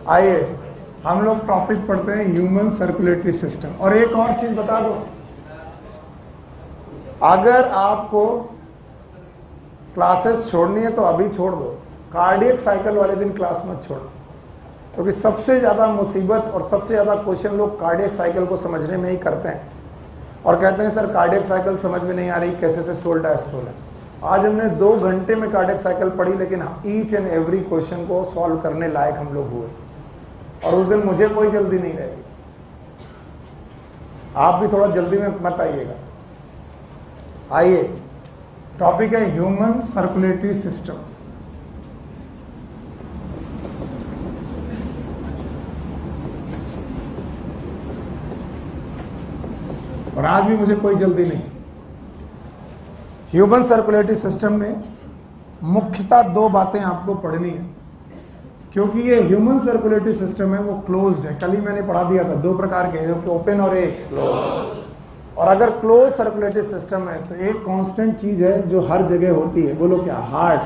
आइए हम लोग टॉपिक पढ़ते हैं ह्यूमन सर्कुलेटरी सिस्टम। और एक और चीज बता दो, अगर आपको क्लासेस छोड़नी है तो अभी छोड़ दो, कार्डियक साइकिल वाले दिन क्लास मत छोड़ो, क्योंकि सबसे ज़्यादा मुसीबत और सबसे ज़्यादा क्वेश्चन लोग कार्डियक साइकिल को समझने में ही करते हैं और कहते हैं सर कार्डियक साइकिल समझ में नहीं आ रही, कैसे सिस्टोल डायस्टोल है। आज हमने 2 घंटे में कार्डियक साइकिल पढ़ी, लेकिन ईच एंड एवरी क्वेश्चन को सॉल्व करने लायक हम लोग हुए, और उस दिन मुझे कोई जल्दी नहीं रहेगी। आप भी थोड़ा जल्दी में मत आइएगा। आइए, टॉपिक है ह्यूमन सर्कुलेटरी सिस्टम। और आज भी मुझे कोई जल्दी नहीं। ह्यूमन सर्कुलेटरी सिस्टम में मुख्यतः 2 बातें आपको पढ़नी है, क्योंकि ये ह्यूमन सर्कुलेटरी सिस्टम है वो क्लोज्ड है। कल ही मैंने पढ़ा दिया था 2 प्रकार के, एक ओपन और एक क्लोज। और अगर क्लोज सर्कुलेटरी सिस्टम है तो एक कांस्टेंट चीज है जो हर जगह होती है, बोलो क्या? हार्ट।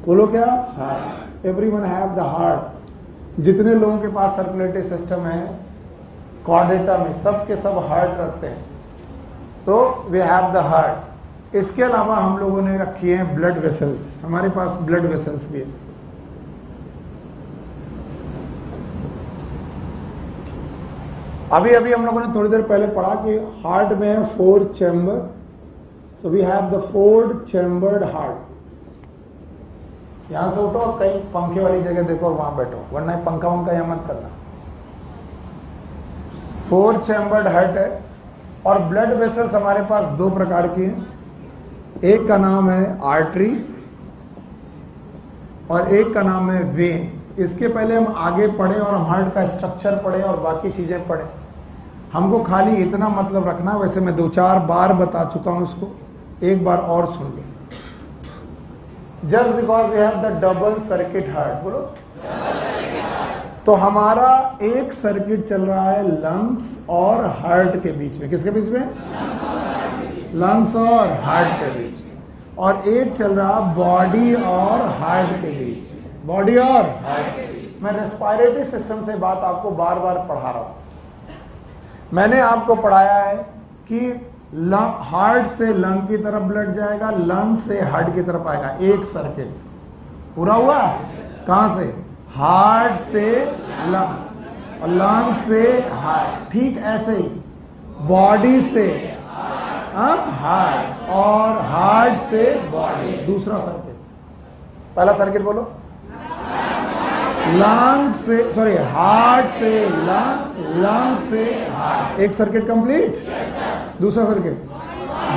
बोलो क्या? Heart. Everyone have the heart. जितने लोगों के पास सर्कुलेटरी सिस्टम है कॉर्डेटा में, सब के सब हार्ट रखते हैं। So we have the heart. इसके अलावा हम लोगों ने रखी है ब्लड वेसल्स, हमारे पास ब्लड वेसल्स भी है। अभी हम लोगों ने थोड़ी देर पहले पढ़ा कि हार्ट में है 4 chamber. So we have the 4 chambered heart. यहां से उठो और कहीं पंखे वाली जगह देखो और वहां बैठो, वरना पंखा वंखा यहां मत करना। 4 चैम्बर्ड हार्ट है। और ब्लड वेसल्स हमारे पास 2 प्रकार की हैं, एक का नाम है आर्टरी और एक का नाम है वेन। इसके पहले हम आगे पढ़े और हम हार्ट का स्ट्रक्चर पढ़े और बाकी चीजें पढ़े। हमको खाली इतना मतलब रखना, वैसे मैं 2-4 बार बता चुका हूं उसको, एक बार और सुन लो। Just because we have the double circuit heart, बोलो। तो हमारा एक सर्किट चल रहा है लंग्स और हार्ट के बीच में। किसके बीच में? लंग्स और हार्ट के बीच। और एक चल रहा बॉडी और हार्ट के बीच। बॉडी और हार्ट के बीच। मैं रेस्पिरेटरी सिस्टम से बात आपको बार बार पढ़ा रहा हूं। मैंने आपको पढ़ाया है कि हार्ट से लंग की तरफ ब्लड जाएगा, लंग से हार्ट की तरफ आएगा, एक सर्किट पूरा हुआ। कहां से? हार्ट से लंग और लंग से हार्ट। ठीक ऐसे ही बॉडी से हार्ट और हार्ट से बॉडी। दूसरा सर्किट, पहला सर्किट बोलो। लंग से, सॉरी, हार्ट से लंग, लंग से हार्ट। एक सर्किट कंप्लीट। दूसरा सर्किट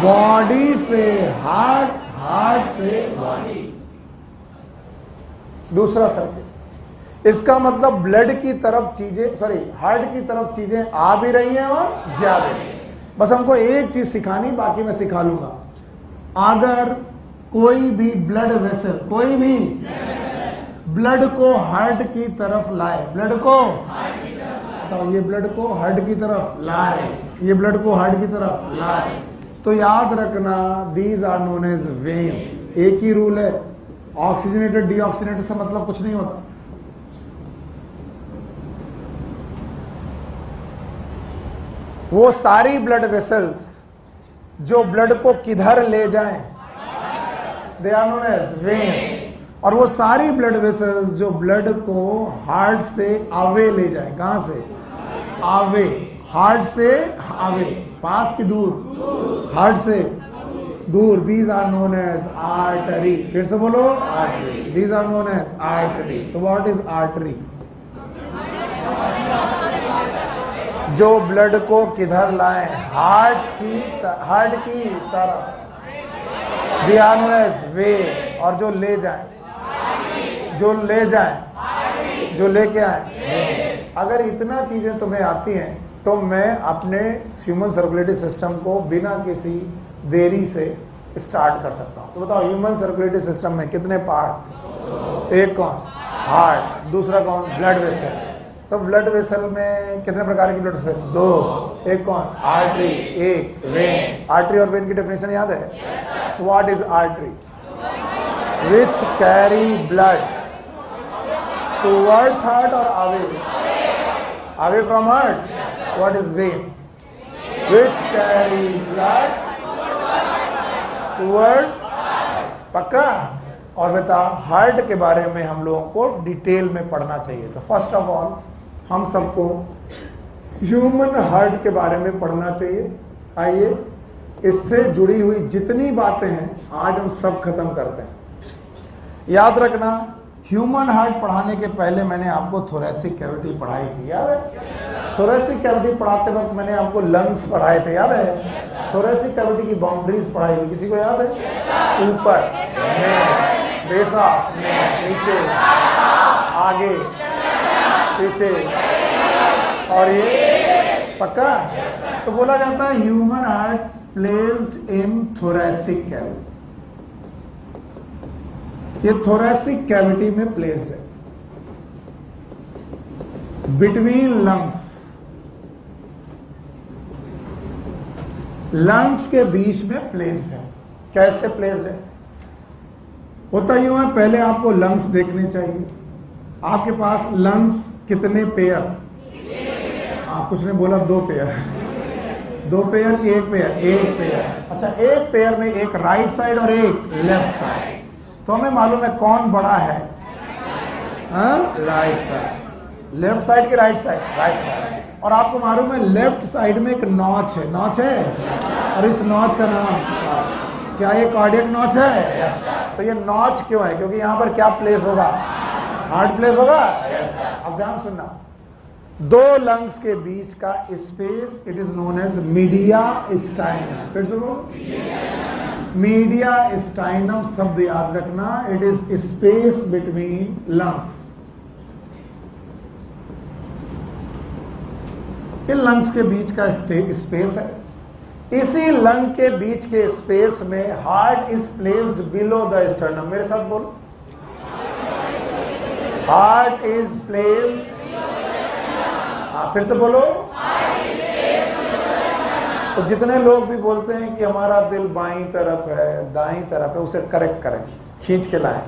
बॉडी से हार्ट, हार्ट से बॉडी। दूसरा सर्किट। इसका मतलब ब्लड की तरफ चीजें, सॉरी, हार्ट की तरफ चीजें आ भी रही हैं और जा भी रही हैं। बस हमको एक चीज सिखानी, बाकी मैं सिखा लूंगा। अगर कोई भी ब्लड वेसल, कोई भी ब्लड को हार्ट की तरफ लाए, ब्लड को तो ये ब्लड को हार्ट की तरफ लाए, ये ब्लड को हार्ट की तरफ लाए, तो याद रखना these are known as veins. एक ही रूल है, ऑक्सीजनेटेड डीऑक्सीजनेटेड से मतलब कुछ नहीं होता। वो सारी ब्लड वेसल्स जो ब्लड को किधर ले जाएं, they are known as veins. और वो सारी ब्लड वेसल्स जो ब्लड को हार्ट से अवे ले जाए। कहां से? अवे। हार्ट से अवे, पास की दूर? हार्ट से दूर। These are known as artery. फिर से बोलो, artery. These are known as artery. तो व्हाट इज आर्टरी? जो ब्लड को किधर लाए, हार्ट की तरफ, they are known as vein. और जो ले जाए, जो ले जाए, जो लेके आए। अगर इतना चीजें तुम्हें आती हैं तो मैं अपने ह्यूमन सर्कुलेटरी सिस्टम को बिना किसी देरी से स्टार्ट कर सकता हूं। तो बताओ ह्यूमन सर्कुलेटरी सिस्टम में कितने पार्ट? एक कौन? हार्ट। दूसरा कौन? Blood vessel. तो ब्लड वेसल में कितने प्रकार की ब्लड वेसल? 2। एक कौन? आर्टरी, एक वेन। आर्टरी और वेन की डेफिनेशन याद है? What is artery? Which carry blood towards heart और away from heart. What is vein? Which carry blood towards. पक्का? और बेटा हार्ट के बारे में हम लोगों को डिटेल में पढ़ना चाहिए. तो फर्स्ट ऑफ ऑल हम सबको ह्यूमन हार्ट के बारे में पढ़ना चाहिए. आइए इससे जुड़ी हुई जितनी बातें हैं आज हम सब खत्म करते हैं. याद रखना, ह्यूमन हार्ट पढ़ाने के पहले मैंने आपको थोरेसिक कैविटी पढ़ाई थी, याद है? थोरेसिक कैविटी पढ़ाते वक्त मैंने आपको लंग्स पढ़ाए थे, याद है? थोरेसिक कैविटी की बाउंड्रीज पढ़ाई थी, किसी को याद है? ऊपर बेस ऑफ, नीचे, आगे, पीछे, और ये. पक्का? तो बोला जाता है human heart placed in thoracic cavity. ये थोरेसिक कैविटी में प्लेस्ड है, बिटवीन लंग्स. लंग्स के बीच में प्लेस्ड है. कैसे प्लेस्ड है? होता यूं है, पहले आपको लंग्स देखने चाहिए. आपके पास लंग्स कितने पेयर? आप कुछ ने बोला 2 पेयर. 2 पेयर की 1 पेयर? 1 पेयर. अच्छा, 1 पेयर में एक राइट साइड और एक लेफ्ट साइड. तो हमें मालूम है कौन बड़ा है? Right side. लेफ्ट साइड की राइट साइड? Right side. और आपको मालूम है लेफ्ट साइड में एक नॉच है. नॉच है, और इस नॉच का नाम क्या? ये कार्डियक नॉच है. यस. तो ये नॉच क्यों है? क्योंकि यहाँ पर क्या प्लेस होगा? हार्ट प्लेस होगा. अब ध्यान सुनना, 2 लंग्स के बीच का space it is known as mediastinum. फिर से बोलो, मीडिया स्टाइनम शब्द याद रखना. It is space between lungs. इन लंग्स के बीच का स्पेस है. इसी लंग के बीच के स्पेस में heart is placed below the sternum. मेरे साथ बोलो, हार्ट इज प्लेस्ड. फिर से बोलो. तो जितने लोग भी बोलते हैं कि हमारा दिल बाईं तरफ है, दाईं तरफ है, उसे करेक्ट करें, खींच के लाएं.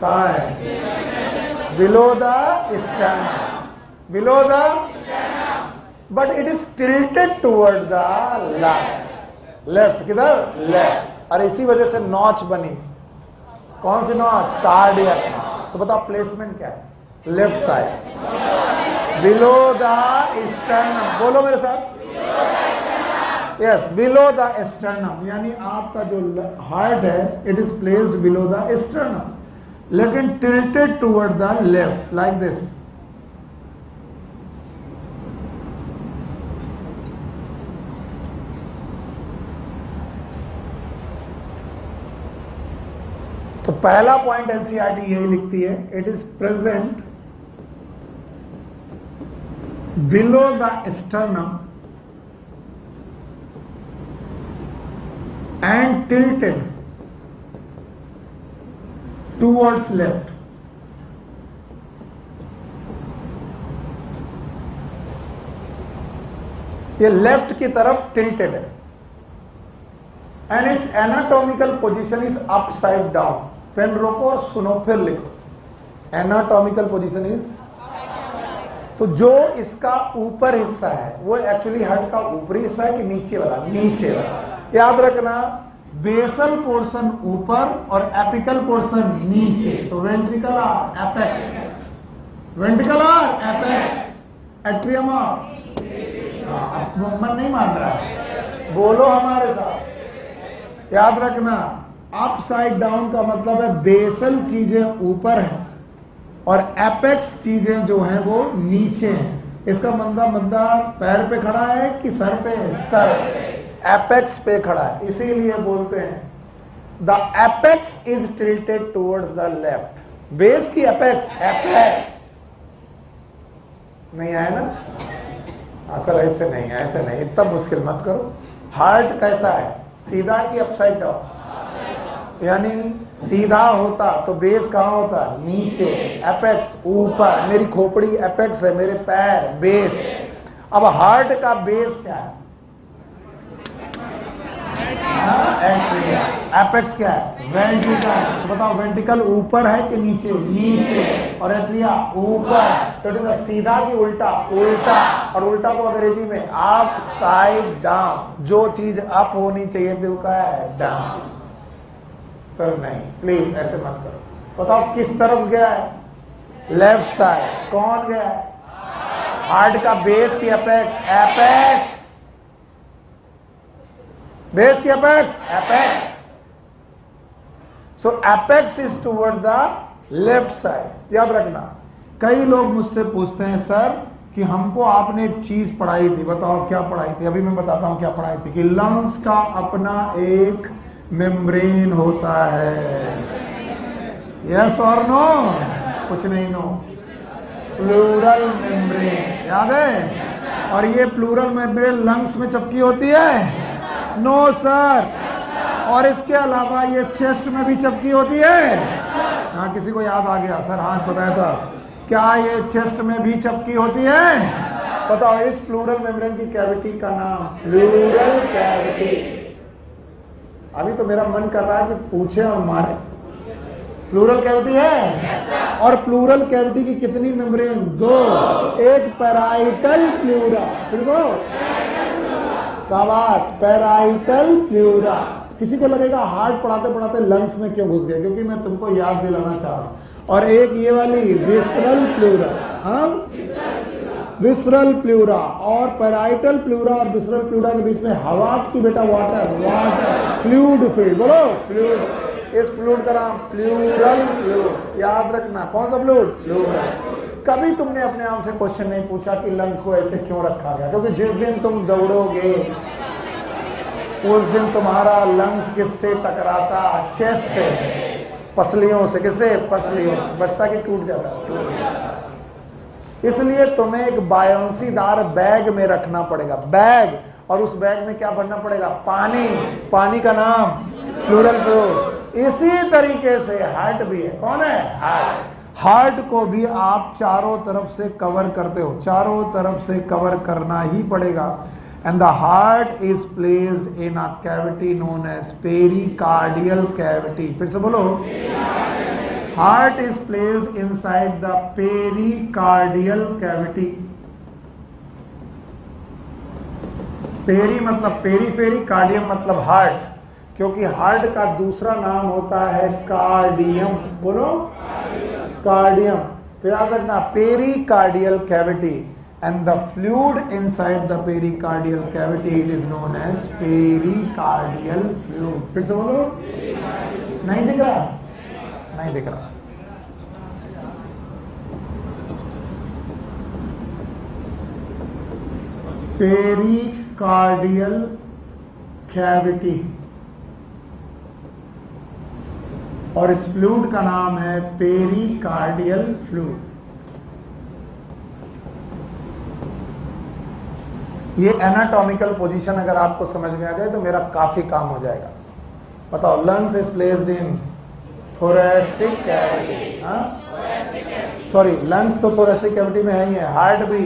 कहाँ है? Below the sternum. Below the, but it is tilted toward the left. Left किधर? लेफ्ट. और इसी वजह से नॉच बनी. कौन सी नॉच? कार्डियक. तो बताओ प्लेसमेंट क्या है? Left side, below the sternum. बोलो मेरे साथ. Yes, below the sternum. यानी आपका जो हार्ट है it is placed below the sternum, लेकिन tilted toward the left, like this. तो पहला पॉइंट एनसीईआरटी यही लिखती है, it is present below the sternum and tilted towards left. ये लेफ्ट की तरफ टिल्टेड है. And its anatomical position is upside down. Pen रोको और सुनो, फिर लिखो. एनाटॉमिकल पोजीशन इज, तो जो इसका ऊपर हिस्सा है वो एक्चुअली हार्ट का ऊपरी हिस्सा है कि नीचे वाला? नीचे वाला. याद रखना, बेसल पोर्शन ऊपर और एपिकल पोर्शन नीचे. तो ventricular apex, ventricular apex, atrium. मन नहीं मान रहा है, बोलो हमारे साथ. याद रखना, अपसाइड डाउन का मतलब है बेसल चीजें ऊपर है और एपेक्स चीजें जो हैं वो नीचे हैं. इसका मंदा पैर पे खड़ा है कि सर पे? सर. एपेक्स पे खड़ा है, इसीलिए बोलते हैं the apex is tilted towards the left. Base की एपेक्स, एपेक्स नहीं आया ना? सर ऐसे नहीं, ऐसे नहीं, इतना मुश्किल मत करो. हार्ट कैसा है? सीधा कि अपसाइड डाउन? यानी सीधा होता तो बेस कहाँ होता? नीचे. एपेक्स ऊपर. मेरी खोपड़ी एपेक्स है, मेरे पैर बेस. अब हार्ट का बेस क्या है? एट्रिया। एपेक्स क्या है? वेंट्रिकल। तो बताओ वेंट्रिकल ऊपर है कि नीचे? नीचे। और एट्रिया ऊपर। तो सीधा कि उल्टा? उल्टा। और उल्टा तो अंग्रेजी में अप साइड डाउन। जो चीज अप होनी चाहिए थी वो क्या है? डाउन। सर नहीं, प्लीज ऐसे मत करो। बताओ किस तरफ गया है? Left side. कौन गया है? हार्ट का बेस की एपेक्स? एपेक्स। बेस की apex? Apex. So apex is toward the left side. याद रखना। कई लोग मुझसे पूछते हैं सर कि हमको आपने एक चीज पढ़ाई थी, बताओ क्या पढ़ाई थी? अभी मैं बताता हूं क्या पढ़ाई थी। कि लंग्स का अपना एक मेम्ब्रेन होता है। यस और नो? कुछ नहीं, नो। Pleural membrane. याद है? और ये प्लूरल मेम्ब्रेन लंग्स में चिपकी होती है? No sir. और इसके अलावा ये चेस्ट में भी चिपकी होती है? हाँ, किसी को याद आ गया? सर हाँ बताया था। क्या ये चेस्ट में भी चिपकी होती है? बताओ इस प्लूरल मेम्ब्रेन की कैविटी का नाम? Pleural cavity. अभी तो मेरा मन कर रहा है कि पूछे और मारे। प्लूरल कैविटी है। और प्लूरल कैविटी की कितनी मेम्ब्रेन? 2। एक पैराइटल प्लूरा। फिर शाबाश, पैराइटल प्लूरा। किसी को लगेगा हार्ट पढ़ाते पढ़ाते लंग्स में क्यों घुस गए? क्योंकि मैं तुमको याद दिलाना चाह रहा हूं। और एक ये वाली विसरल प्लूरा। हाँ, विसरल प्लूरा। और पैराइटल प्लूरा और विसरल प्लूरा के बीच में हवा की बेटा वाटर। Water fluid field. बोलो फ्लूइड। इस फ्लूइड का नाम प्लूरल फ्लूइड। याद रखना। कौन सा फ्लूइड? प्लूरल। कभी तुमने अपने आप से क्वेश्चन नहीं पूछा कि लंग्स को ऐसे क्यों रखा गया? क्योंकि जिस दिन तुम दौड़ोगे उस दिन तुम्हारा लंग्स किससे टकराता? चेस्ट से, पसलियों से। किससे? पसलियों से। बचता कि टूट जाता? इसलिए तुम्हें एक बायोंसीदार बैग में रखना पड़ेगा। बैग। और उस बैग में क्या भरना पड़ेगा? पानी। पानी का नाम प्लूरल फ्लूइड। इसी तरीके से हार्ट भी है। कौन है? हार्ट। हार्ट को भी आप चारों तरफ से कवर करते हो। चारों तरफ से कवर करना ही पड़ेगा। And the heart is placed in a cavity known as pericardial cavity. फिर से बोलो। Heart is placed inside the pericardial cavity. Peri मतलब पेरीफेरी, कार्डियम मतलब हार्ट। क्योंकि हार्ट का दूसरा नाम होता है कार्डियम। बोलो कार्डियम। तो याद रखना, pericardial cavity and the fluid inside the pericardial cavity it is known as pericardial fluid. फिर से बोलो। नहीं दिख रहा? नहीं दिख रहा। Pericardial cavity. और इस फ्लूइड का नाम है पेरिकार्डियल फ्लूइड। ये एनाटॉमिकल पोजीशन अगर आपको समझ में आ जाए तो मेरा काफी काम हो जाएगा। बताओ, lungs is placed in thoracic cavity. Sorry, lungs तो थोरैसिक कैविटी में है ही है। हार्ट भी।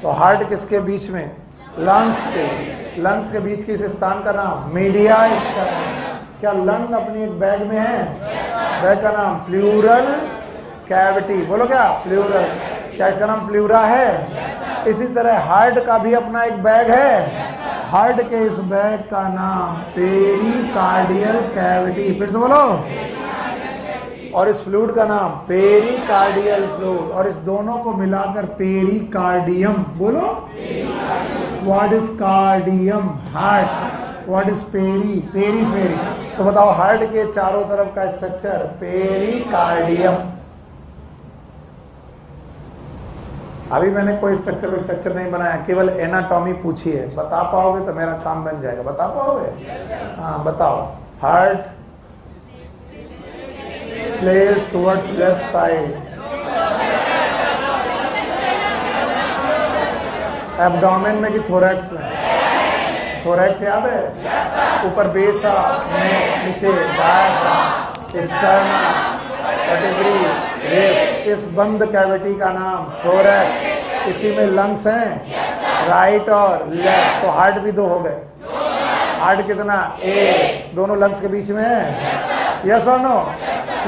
तो हार्ट किसके बीच में? लंग्स के। लंग्स के बीच के इस स्थान का नाम मीडिया स्टर्नम। क्या लंग अपनी एक बैग में है? बैग का नाम प्लूरल कैविटी। बोलो क्या? प्लूरल। क्या इसका नाम प्लूरा है? इसी तरह हार्ट का भी अपना एक बैग है। हार्ट के इस बैग का नाम पेरिकार्डियल कैविटी। फिर से बोलो। और इस फ्लूइड का नाम पेरिकार्डियल फ्लूइड। और इस दोनों को मिलाकर पेरिकार्डियम। बोलो। What is cardium? Heart. What is peri? Periphery. तो बताओ, हार्ट के चारों तरफ का स्ट्रक्चर पेरिकार्डियम। अभी मैंने कोई स्ट्रक्चर नहीं बनाया, केवल एनाटॉमी पूछी है। बता पाओगे तो मेरा काम बन जाएगा। बता पाओगे? हाँ बताओ। Heart place towards left side. Abdomen में कि थोरैक्स में? थोरैक्स याद है? ऊपर बेस, नीचे डायफ्राम, स्टर्नम, वर्टिब्री, रिब्स। इस बंद कैविटी का नाम थोरैक्स। इसी में लंग्स हैं, राइट और लेफ्ट। तो हार्ट भी 2 हो गए। हार्ट कितना? एक। दोनों लंग्स के बीच में है, यस और नो?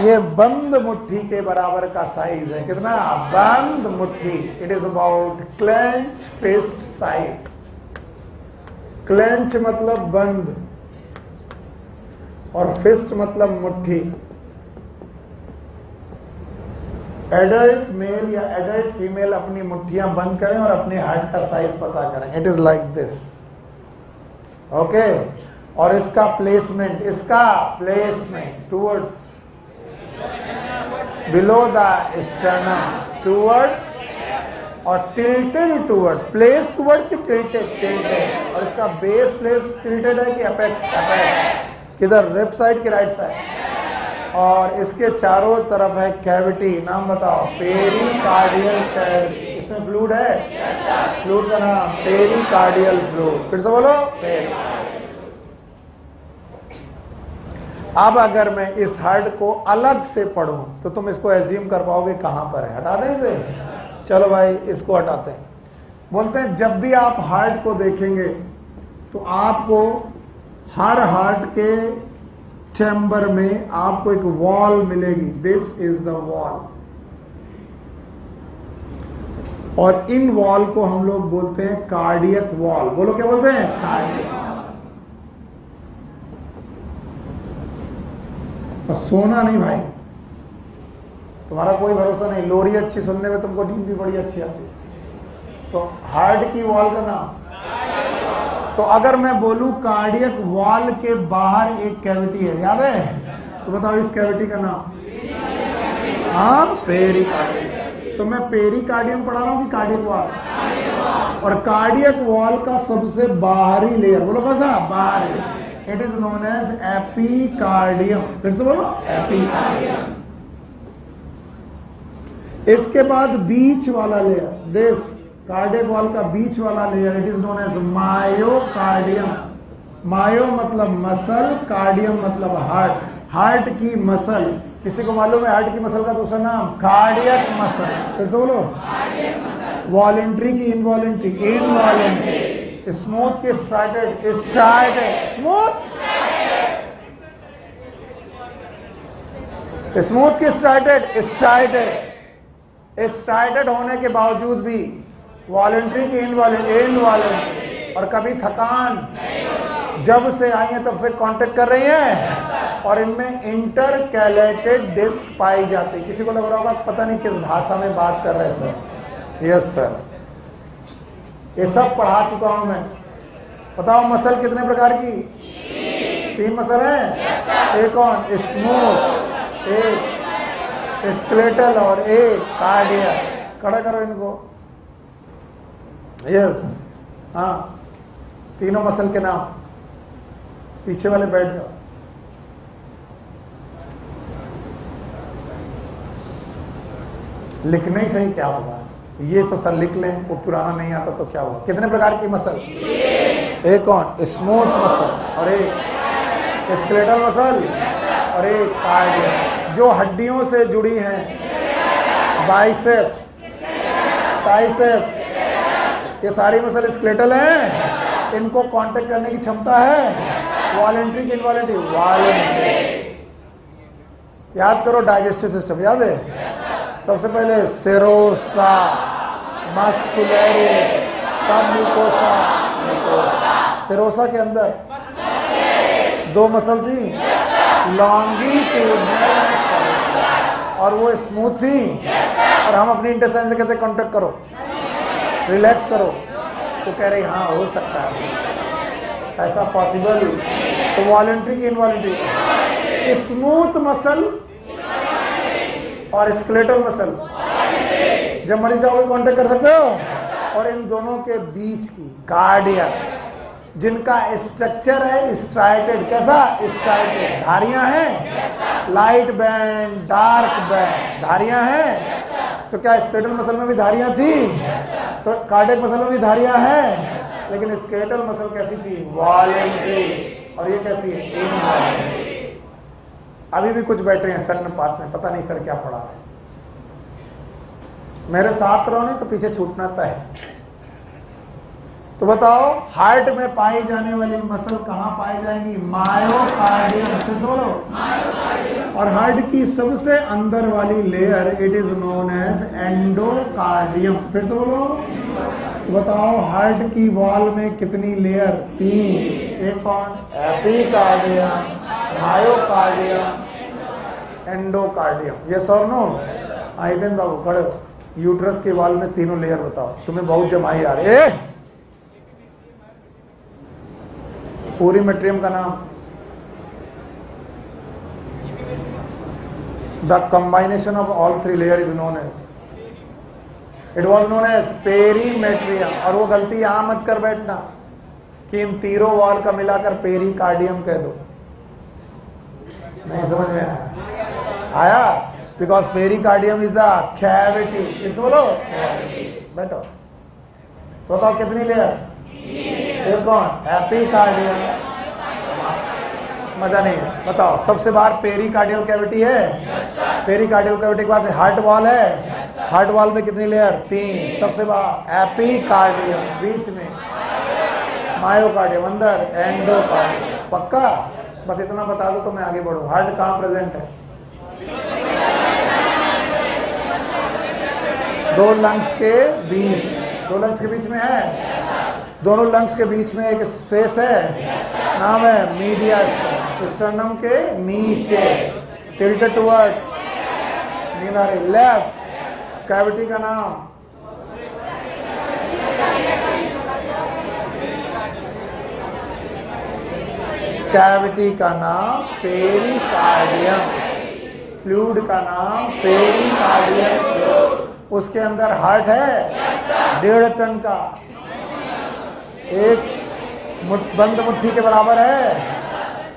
ये बंद मुट्ठी के बराबर का साइज है। कितना? बंद मुट्ठी। It is about clench fist size. Clench मतलब बंद और फिस्ट मतलब मुट्ठी। एडल्ट मेल या एडल्ट फीमेल अपनी मुट्ठियां बंद करें और अपने हार्ट का साइज पता करें। It is like this, okay. और इसका placement towards below the sternum, towards और टिल्टेड टूवर्ड्स, प्लेस टूवर्ड्स की टिल्टेड। और इसका बेस प्लेस टिल्टेड है कि अपेक्स? किधर? लेफ्ट साइड की राइट साइड? और इसके चारों तरफ है कैविटी। नाम बताओ? Pericardial cavity. इसमें फ्लूइड है? फ्लूइड का नाम पेरिकार्डियल फ्लूइड। फिर से बोलो, अब अगर मैं इस हार्ट को अलग से पढ़ूं तो तुम इसको एज्यूम कर पाओगे कहां पर है। हटा दें इसे? चलो भाई, इसको हटाते हैं। बोलते हैं जब भी आप हार्ट को देखेंगे तो आपको हर हार्ट के चैम्बर में आपको एक वॉल मिलेगी। This is the wall. और इन वॉल को हम लोग बोलते हैं कार्डियक वॉल। बोलो, क्या बोलते हैं? कार्डियक। बस सोना नहीं भाई, तुम्हारा कोई भरोसा नहीं। लोरी अच्छी सुनने में तुमको नींद भी बड़ी अच्छी आती है। तो हार्ट की वॉल का नाम, तो अगर मैं बोलूं कार्डियक वॉल के बाहर एक कैविटी है, याद है? तो बताओ इस कैविटी का नाम? हाँ, पेरिकार्डियम। तो मैं पेरिकार्डियम पढ़ा रहा हूं कि कार्डियक वॉल? और कार्डियक वॉल का सबसे बाहरी लेयर, बोलो कैसा? बाहरी। It is known as epicardium. फिर से बोलो, एपिकार्डियम। इसके बाद बीच वाला लेयर, दिस कार्डियक वॉल का बीच वाला layer, it is known as myocardium. Myo मतलब मसल, कार्डियम मतलब हार्ट। हार्ट की मसल, किसी को मालूम है हार्ट की मसल का दूसरा नाम? Cardiac muscle. फिर से बोलो, वॉलेंट्री की इनवॉलेंट्री? इनवॉलेंट्री। स्मूथ की स्ट्राइटेड? स्ट्राइटेड। स्मूथ स्मूथ की स्ट्राइटेड? स्ट्राइटेड। स्ट्राइटेड होने के बावजूद भी वॉलेंट्री की इनवॉलेंट्री। और कभी थकान? जब से आई है तब से कांटेक्ट कर रही है। और इनमें इंटरकैलेटेड डिस्क पाई जाती है। किसी को लग रहा होगा पता नहीं किस भाषा में बात कर रहे हैं सर। यस सर, ये सब पढ़ा चुका हूं मैं। बताओ मसल कितने प्रकार की? 3 मसल है। एक कौन? स्मूथ, एक स्केलेटल और एक कार्डियक। खड़ा करो इनको। यस, हाँ, तीनों मसल के नाम। पीछे वाले बैठ जाओ। लिखने ही सही, क्या होगा? ये तो सर लिख लें, वो पुराना नहीं आता तो क्या हुआ? कितने प्रकार की मसल? एक कौन? स्मूथ मसल और एक स्केलेटल मसल और एक कार्डियक। जो हड्डियों से जुड़ी हैं, बाइसेप्स, ट्राइसेप्स, ये सारी मसल स्केलेटल हैं। इनको कांटेक्ट करने की क्षमता है। वॉलेंट्री की इनवॉलेंट्री? वॉलेंट्री। याद करो डाइजेस्टिव सिस्टम, याद है? सबसे पहले सेरोसा, मस्कुलरिस, सब म्यूकोसा, सेरोसा के अंदर 2 मसल थी, लॉन्गिट्यूडिनल और वो स्मूथ थी। और हम अपनी इंटेस्टाइन से कहते कांटेक्ट करो, रिलैक्स करो, तो कह रही हाँ हो सकता है, ऐसा पॉसिबल। तो वॉलेंट्री की इनवॉलेंट्री? स्मूथ मसल और स्केलेटल मसल जब मरीज जाओगे कांटेक्ट कर सकते हो। और इन दोनों के बीच की कार्डियक, जिनका स्ट्रक्चर है स्ट्राइटेड। कैसा? स्ट्राइटेड। धारियां हैं, लाइट बैंड, डार्क बैंड, धारियां हैं। तो क्या स्केलेटल मसल में भी धारियां थी? तो कार्डियक मसल में भी धारियां हैं। लेकिन स्केलेटल मसल कैसी थी? वॉलेंट्री। और ये कैसी है? इनवॉलेंट्री। अभी भी कुछ बैठे हैं सन्नपात में, पता नहीं सर क्या पढ़ा है। मेरे साथ रहो नहीं तो पीछे छूटना तय है। तो बताओ हार्ट में पाई जाने वाली मसल कहाँ पाई जाएंगी? मायोकार्डियम। फिर से बोलो। और हार्ट की सबसे अंदर वाली layer it is known as endocardium. फिर से बोलो। तो बताओ हार्ट की वॉल में कितनी लेयर? 3। एक कौन? Epicardium, myocardium, endocardium. ये सर नो आइदेन बाबू खड़े हो। यूट्रस के वॉल में तीनों लेयर बताओ। तुम्हें बहुत जमाई आ रही है। पूरी मेट्रियम का नाम? The combination of all 3 layer is known as, it was known as perimetrium. और वो गलती यहां मत कर बैठना कि इन तीनों वॉल का मिलाकर पेरीकार्डियम कह दो। नहीं समझ में आया? Because pericardium is a cavity. फिर बोलो। बैठो। तो बताओ कितनी लेयर? एक कौन? एपिकार्डियम। मजा नहीं है। बताओ सबसे बाहर पेरिकार्डियल कैविटी है। पेरिकार्डियल कैविटी के बाद हार्ट वॉल है। हार्ट वॉल में कितनी लेयर? 3। सबसे बाहर एपिकार्डियम, बीच में मायोकार्डियम, अंदर एंडोकार्डियम। पक्का? बस इतना बता दो तो मैं आगे बढ़ूं। हार्ट कहाँ प्रेजेंट है? 2 लंग्स के बीच। 2 लंग्स के बीच में है। दोनों लंग्स के बीच में एक स्पेस है, नाम है मीडियम। स्टर्नम के नीचे, टिल्टेड टुवर्ड्स लेफ्ट। कैविटी का नाम? कैविटी का नाम पेरिकार्डियम। फ्लूइड का नाम पेरिकार्डियम। उसके अंदर हार्ट है 1.5 टन का। एक बंद मुट्ठी के बराबर है।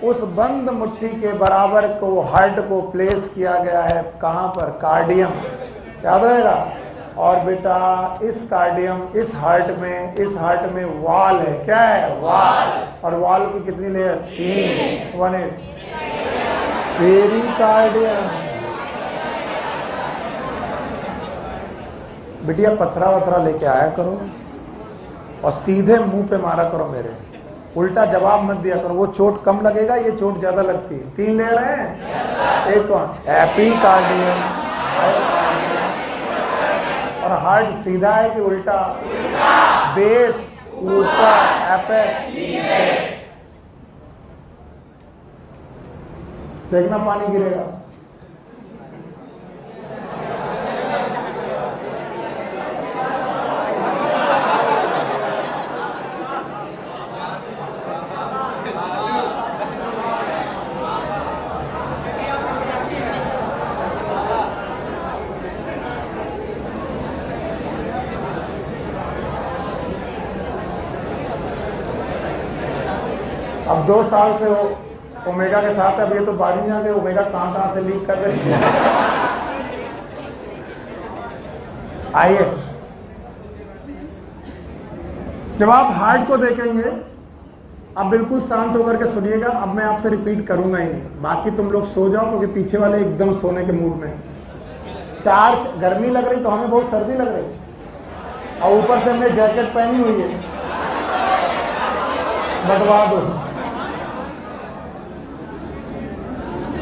उस बंद मुट्ठी के बराबर को हार्ट को प्लेस किया गया है कहां पर? कार्डियम। याद रहेगा। और बेटा इस कार्डियम, इस हार्ट में वॉल है। क्या है? वॉल। और वॉल की कितनी लेयर? 3। 1 is pericardium. बिटिया पत्थरा वत्थरा लेके आया करो और सीधे मुंह पे मारा करो मेरे। उल्टा जवाब मत दिया करो, वो चोट कम लगेगा, ये चोट ज्यादा लगती है। 3 लेयर हैं। एक कौन? एपिकार्डियम। और हार्ट सीधा है कि उल्टा? बेस ऊपर, एपेक्स देखना पानी गिरेगा। अब 2 साल से वो ओमेगा के साथ, अब ये तो बाड़ी जाके ओमेगा कहां से लीक कर रही है। आइए, जब आप हार्ट को देखेंगे, आप बिल्कुल शांत होकर के सुनिएगा। अब मैं आपसे रिपीट करूंगा ही नहीं, बाकी तुम लोग सो जाओ क्योंकि पीछे वाले एकदम सोने के मूड में। गर्मी लग रही तो हमें बहुत सर्दी लग रही, और ऊपर से हमने जैकेट पहनी हुई है। बटवा दो।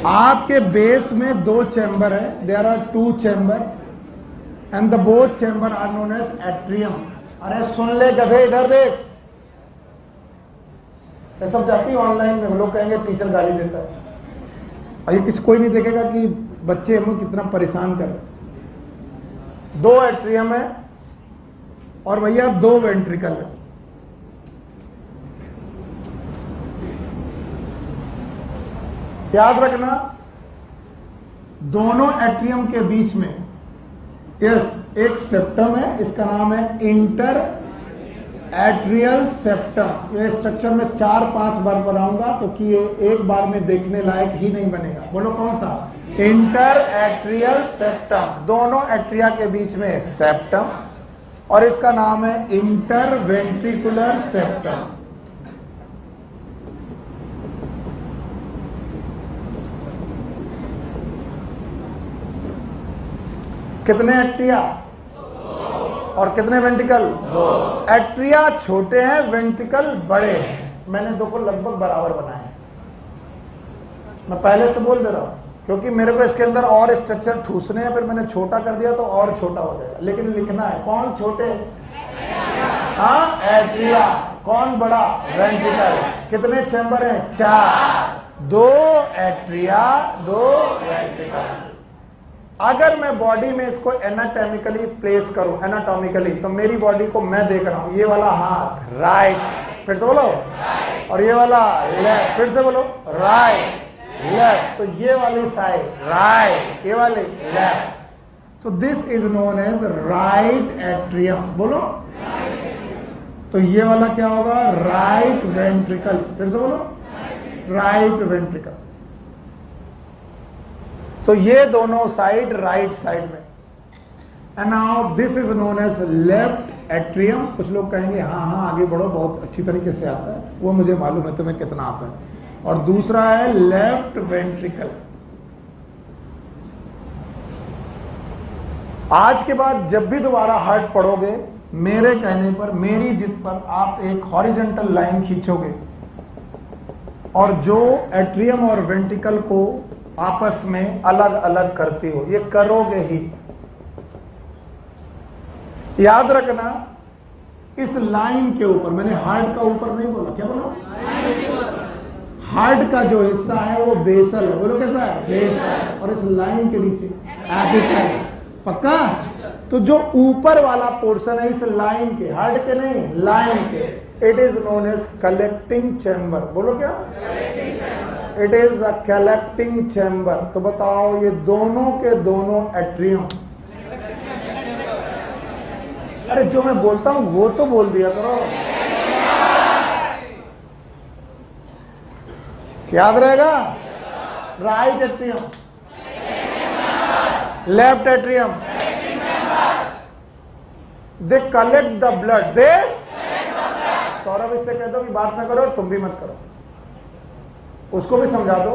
आपके बेस में 2 चैम्बर है। There are 2 chamber and the both chamber are known as atrium. अरे सुन ले गधे, इधर देख। ये सब जाती है ऑनलाइन में, लोग कहेंगे टीचर गाली देता है, और ये कोई नहीं देखेगा कि बच्चे हमें कितना परेशान कर रहे। 2 एट्रियम है और भैया 2 वेंट्रिकल है। याद रखना, दोनों एट्रियम के बीच में एक सेप्टम है, इसका नाम है इंटर एट्रियल सेप्टम। ये स्ट्रक्चर में 4-5 बार बनाऊंगा क्योंकि ये एक बार में देखने लायक ही नहीं बनेगा। बोलो कौन सा? Inter atrial septum. दोनों एट्रिया के बीच में सेप्टम, और इसका नाम है इंटर वेंट्रिकुलर सेप्टम। कितने एट्रिया? और कितने वेंट्रिकल? 2। एट्रिया छोटे हैं, वेंट्रिकल बड़े हैं। मैंने दो को लगभग बराबर बनाए, मैं पहले से बोल दे रहा हूं, क्योंकि मेरे को इसके अंदर और स्ट्रक्चर ठूसने हैं, फिर मैंने छोटा कर दिया तो और छोटा हो जाएगा, लेकिन लिखना है कौन छोटे? हाँ, एट्रिया। कौन बड़ा? वेंट्रिकल। कितने चैम्बर हैं? 4। 2 एट्रिया, 2 वेंट्रिकल। अगर मैं बॉडी में इसको एनाटॉमिकली प्लेस करूं, एनाटॉमिकली, तो मेरी बॉडी को मैं देख रहा हूं, ये वाला हाथ राइट, फिर से बोलो, और ये वाला लेफ्ट, फिर से बोलो, राइट लेफ्ट, तो ये वाली साइड राइट, ये वाली left. So this is known as right atrium. बोलो, तो ये वाला क्या होगा? Right ventricle. फिर से बोलो, राइट वेंट्रिकल। सो ये दोनों साइड राइट साइड में। And now this is known as left atrium. कुछ लोग कहेंगे हाँ आगे बढ़ो, बहुत अच्छी तरीके से आता है, वो मुझे मालूम है तुम्हें कितना आता है। और दूसरा है लेफ्ट वेंट्रिकल। आज के बाद जब भी दोबारा हार्ट पढ़ोगे, मेरे कहने पर, मेरी जिद पर, आप एक हॉरिजॉन्टल लाइन खींचोगे और जो एट्रियम और वेंट्रिकल को आपस में अलग अलग करते हो, ये करोगे ही। याद रखना, इस लाइन के ऊपर, मैंने हार्ट का ऊपर नहीं बोला, क्या बोला? हार्ट का जो हिस्सा है वो बेसल है। बोलो कैसा है? बेसल। और इस लाइन के नीचे एपिकल। पक्का? तो जो ऊपर वाला पोर्शन है इस लाइन के, हार्ट के नहीं, लाइन के, it is known as collecting chamber. बोलो क्या? It is a collecting chamber. तो बताओ, ये दोनों के दोनों एट्रियम, अरे जो मैं बोलता हूं वो तो बोल दिया करो, याद रहेगा? Right atrium, left atrium, they collect the blood, they. Saurabh इससे कह दो कि बात ना करो और तुम भी मत करो, उसको भी समझा दो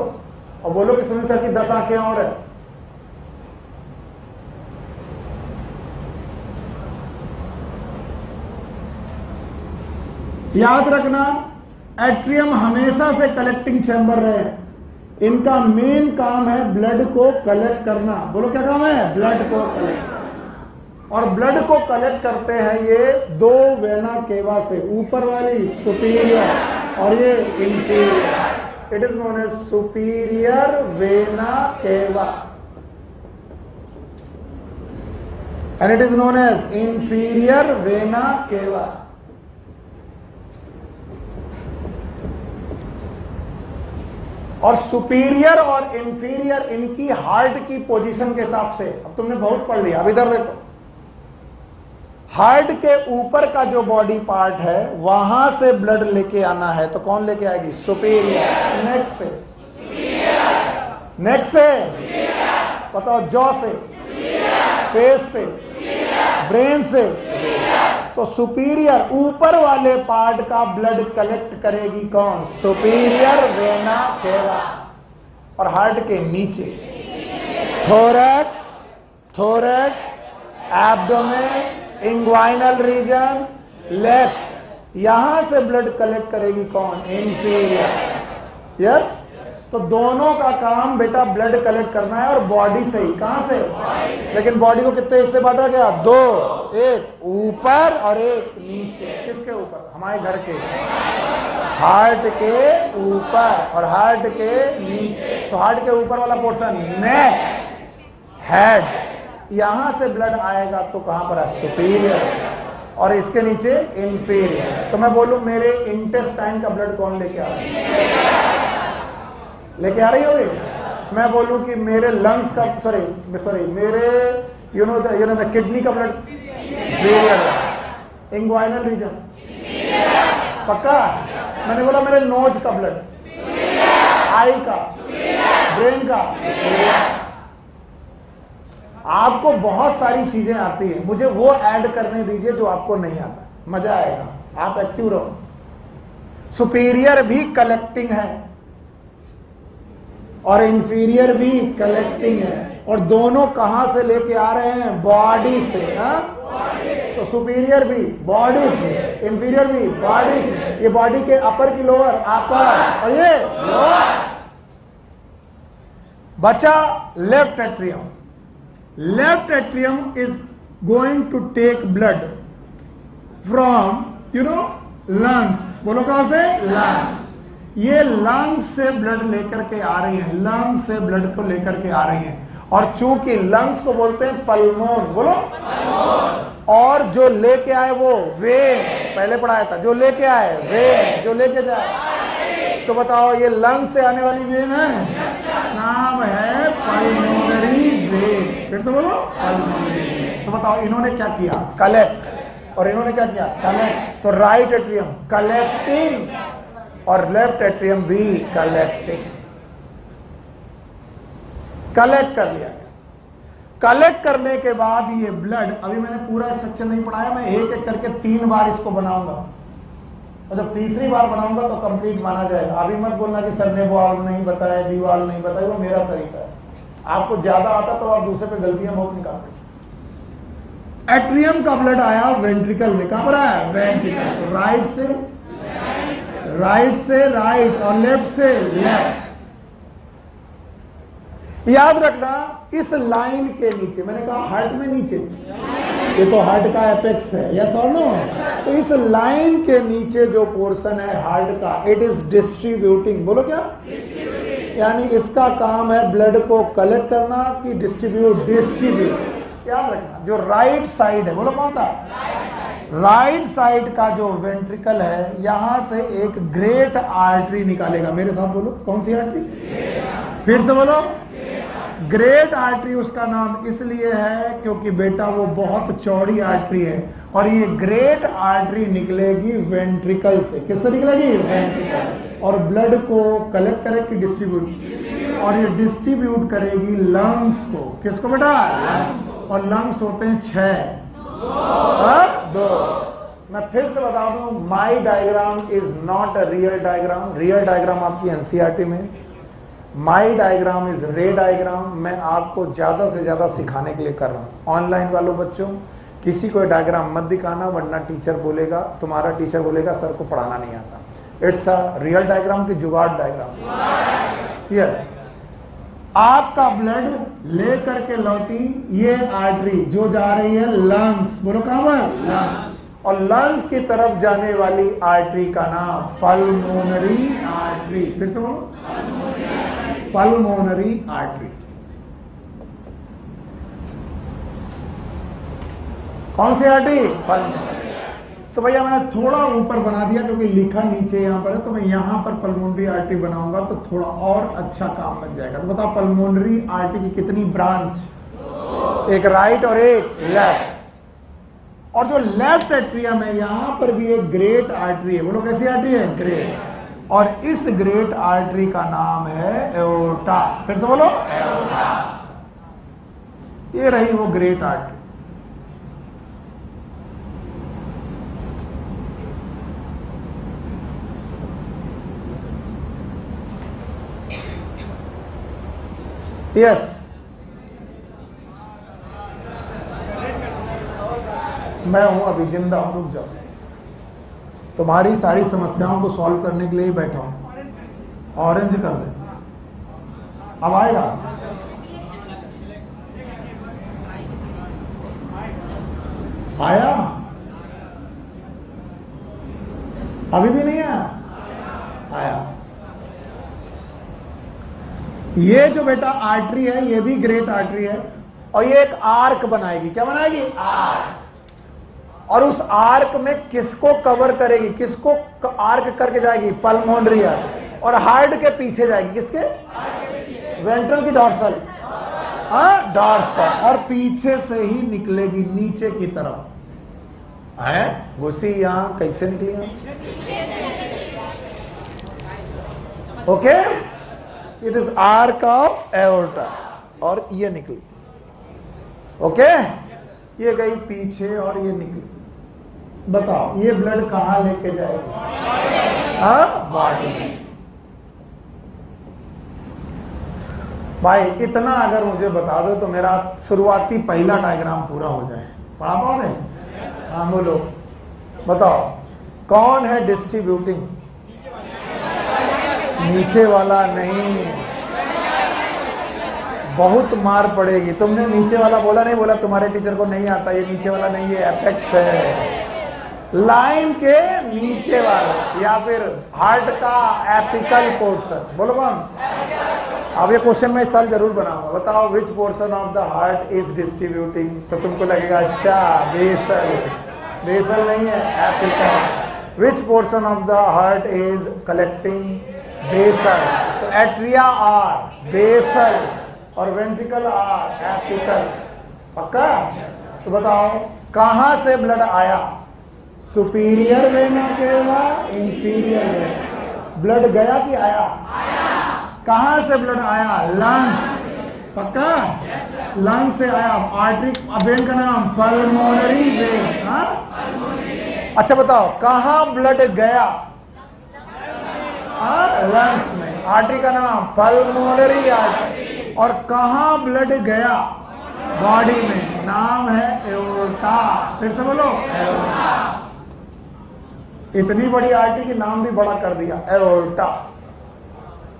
और बोलो कि सुनील सर की 10 आंखें और है। याद रखना, एट्रियम हमेशा से कलेक्टिंग चैम्बर रहे। इनका मेन काम है ब्लड को कलेक्ट करना। बोलो क्या काम है? ब्लड को कलेक्ट। और ब्लड को कलेक्ट करते हैं ये 2 वेना केवा से, ऊपर वाली सुपीरियर और ये inferior. It is known as superior vena cava and it is known as inferior vena cava. और सुपीरियर और इंफीरियर इनकी हार्ट की पोजीशन के हिसाब से, अब तुमने बहुत पढ़ लिया, अब इधर देखो, हार्ट के ऊपर का जो बॉडी पार्ट है वहां से ब्लड लेके आना है, तो कौन लेके आएगी? सुपीरियर। नेक से, नेक से, बताओ, जॉ से, फेस से, ब्रेन से, तो सुपीरियर ऊपर वाले पार्ट का ब्लड कलेक्ट करेगी कौन? Superior vena cava. और हार्ट के नीचे thorax, thorax, abdomen, inguinal region, legs, यहां से ब्लड कलेक्ट करेगी कौन? इंफीरियर। यस, तो दोनों का काम बेटा ब्लड कलेक्ट करना है, और बॉडी से ही। कहां से? लेकिन बॉडी को कितने हिस्से बांटा गया? 2, एक ऊपर और एक नीचे। किसके ऊपर? हमारे घर के, हार्ट के ऊपर और हार्ट के नीचे। तो हार्ट के ऊपर वाला पोर्शन नेक, हेड, यहां से ब्लड आएगा तो कहां पर है? सुपीरियर, और इसके नीचे इंफीरियर। तो मैं बोलूं मेरे इंटेस्टाइन का ब्लड कौन लेके आ रहा है? लेके आ रही होगी। मैं बोलूं कि मेरे लंग्स का, सॉरी मेरे यू नो द किडनी का ब्लड इंफीरियर, इंग्वाइनल रीजन, पक्का? मैंने बोला मेरे नोज का ब्लड, आई का, ब्रेन का। आपको बहुत सारी चीजें आती है, मुझे वो ऐड करने दीजिए जो आपको नहीं आता, मजा आएगा, आप एक्टिव रहो। सुपीरियर भी कलेक्टिंग है और इंफीरियर भी कलेक्टिंग है, और दोनों कहां से लेके आ रहे हैं? बॉडी से। तो सुपीरियर भी बॉडी से, इंफीरियर भी बॉडी से, ये बॉडी के अपर की लोअर, अपर, और ये लोअर। बचा left atrium. Left atrium is going to take blood from lungs. बोलो कहां से? लंग्स। ये लंग्स से ब्लड लेकर के आ रही है, लंग्स से ब्लड को लेकर के आ रही है। और चूंकि लंग्स को बोलते हैं पल्मोन, बोलो पल्मोन। और जो लेके आए वो वेन, पहले पढ़ाया था, जो लेके आए वेन, जो लेके जाए। तो बताओ ये लंग्स से आने वाली वेन है, नाम है पल्मोनरी वेन। फिर से बोलो पल्मोनरी वेन। तो बताओ इन्होंने क्या किया? कलेक्ट। और इन्होंने क्या किया? कलेक्ट। तो राइट एट्रियम कलेक्टिंग और लेफ्ट एट्रियम भी कलेक्टिंग। कलेक्ट कर लिया। कलेक्ट करने के बाद ये ब्लड, अभी मैंने पूरा स्ट्रक्चर नहीं पढ़ाया, मैं एक एक करके 3 बार इसको बनाऊंगा, और जब तीसरी बार बनाऊंगा तो कंप्लीट माना जाएगा। अभी मत बोलना कि सर ने वॉल्व नहीं बताया, दीवार नहीं बताया, वो मेरा तरीका है। आपको ज्यादा आता तो आप दूसरे पे गलतियां बहुत निकालते। एट्रियम का ब्लड आया वेंट्रिकल में। कहां पर आया? वेंट्रिकल। राइट से राइट और लेफ्ट से लेफ्ट। याद रखना इस लाइन के नीचे, मैंने कहा हार्ट में नीचे, ये तो हार्ट का एपेक्स है, यस और नो? तो इस लाइन के नीचे जो पोर्शन है हार्ट का, इट इज डिस्ट्रीब्यूटिंग। बोलो क्या? यानी इसका काम है ब्लड को कलेक्ट करना कि डिस्ट्रीब्यूट। याद रखना जो राइट साइड है, बोलो कौन सा? राइट साइड का जो वेंट्रिकल है, यहां से एक ग्रेट आर्टरी निकालेगा। मेरे साथ बोलो, कौन सी आर्टरी? फिर से बोलो, ग्रेट आर्टरी। उसका नाम इसलिए है क्योंकि बेटा वो बहुत चौड़ी आर्टरी है, और ये ग्रेट आर्टरी निकलेगी वेंट्रिकल से। किससे निकलेगी? वेंट्रिकल। और ब्लड को कलेक्ट करेगी, डिस्ट्रीब्यूट, और ये डिस्ट्रीब्यूट करेगी लंग्स को। किसको बेटा? लंग्स को। और लंग्स होते हैं 6, 2। मैं फिर से बता दूं, my diagram is not a real diagram. Real diagram आपकी एनसीईआरटी में, my diagram is raw diagram. मैं आपको ज्यादा से ज्यादा सिखाने के लिए कर रहा हूं। ऑनलाइन वालों बच्चों, किसी को डायग्राम मत दिखाना, वरना टीचर बोलेगा, तुम्हारा टीचर बोलेगा सर को पढ़ाना नहीं आता। इट्स अ रियल डायग्राम की जुगाड़ डायग्राम। यस, आपका ब्लड ले करके लौटी ये आर्टरी जो जा रही है लंग्स। बोलो कहां पर? लंग्स। और लंग्स की तरफ जाने वाली आर्टरी का नाम पल्मोनरी आर्टरी। फिर से बोलो, पल्मोनरी आर्टरी। कौन सी आर्टरी? पल्मोनरी। तो भैया मैंने थोड़ा ऊपर बना दिया क्योंकि लिखा नीचे यहां पर है, तो मैं यहां पर पल्मोनरी आर्टरी बनाऊंगा तो थोड़ा और अच्छा काम बन जाएगा। तो बताओ पल्मोनरी आर्टरी की कितनी ब्रांच? एक राइट और एक लेफ्ट। और जो लेफ्ट एट्रियम है यहां पर भी एक ग्रेट आर्टरी है। बोलो कैसी आर्टरी है? ग्रेट। और इस ग्रेट आर्टरी का नाम है एओर्टा। फिर से बोलो, एओर्टा। ये रही वो ग्रेट आर्टरी। यस, मैं हूं अभी जिंदा हूं, रुक जाओ। तुम्हारी सारी समस्याओं को सॉल्व करने के लिए ही बैठा हूं। ऑरेंज कर दे, अब आएगा। आया? अभी भी नहीं आया? आया। ये जो बेटा आर्टरी है ये भी ग्रेट आर्टरी है, और ये एक आर्क बनाएगी। क्या बनाएगी? आर्क। और उस आर्क में किसको कवर करेगी? किसको आर्क करके जाएगी? Pulmonary artery. और हार्ट के पीछे जाएगी। किसके? वेंट्रल की डॉर्सल। हाँ, डॉर्सल। और पीछे से ही निकलेगी नीचे की तरफ। है घुसी यहां, कैसे निकली? Okay, it is arc of aorta. और ये निकली। ओके, ये गई पीछे और ये निकली। बताओ ये ब्लड कहां लेके जाएगी? बॉडी। भाई इतना अगर मुझे बता दो तो मेरा शुरुआती पहला डायग्राम पूरा हो जाए। पढ़ा पाओगे? हाँ बोलो, बताओ कौन है डिस्ट्रीब्यूटिंग? नीचे वाला नहीं, बहुत मार पड़ेगी। तुमने नीचे वाला बोला नहीं, बोला तुम्हारे टीचर को नहीं आता, ये नीचे वाला नहीं है, एपेक्स है, लाइन के नीचे वाला, या फिर हार्ट का एपिकल पोर्शन। बोलो कौन? अब ये क्वेश्चन मैं इस साल जरूर बनाऊंगा। बताओ which portion of the heart is distributing? तो तुमको लगेगा अच्छा बेसल, बेसल नहीं है, apical. Which portion of the heart is collecting? Basal. तो एट्रिया आर बेसल और वेंट्रिकल आर एपिकल। पक्का? तो बताओ कहां से ब्लड आया? Superior vena cava, inferior vena? Blood गया कि आया? कहां से ब्लड आया? लंग्स। पक्का? लंग्स से आया। आर्टरी वेन का नाम पल्मोनरी वेन। हाँ, अच्छा बताओ कहां ब्लड गया? लंग्स में। आर्टरी का नाम पल्मोनरी आर्टरी। और कहां ब्लड गया? बॉडी में। नाम है एओर्टा। फिर से बोलो, एओर्टा। इतनी बड़ी आर्टरी की नाम भी बड़ा कर दिया, एओर्टा।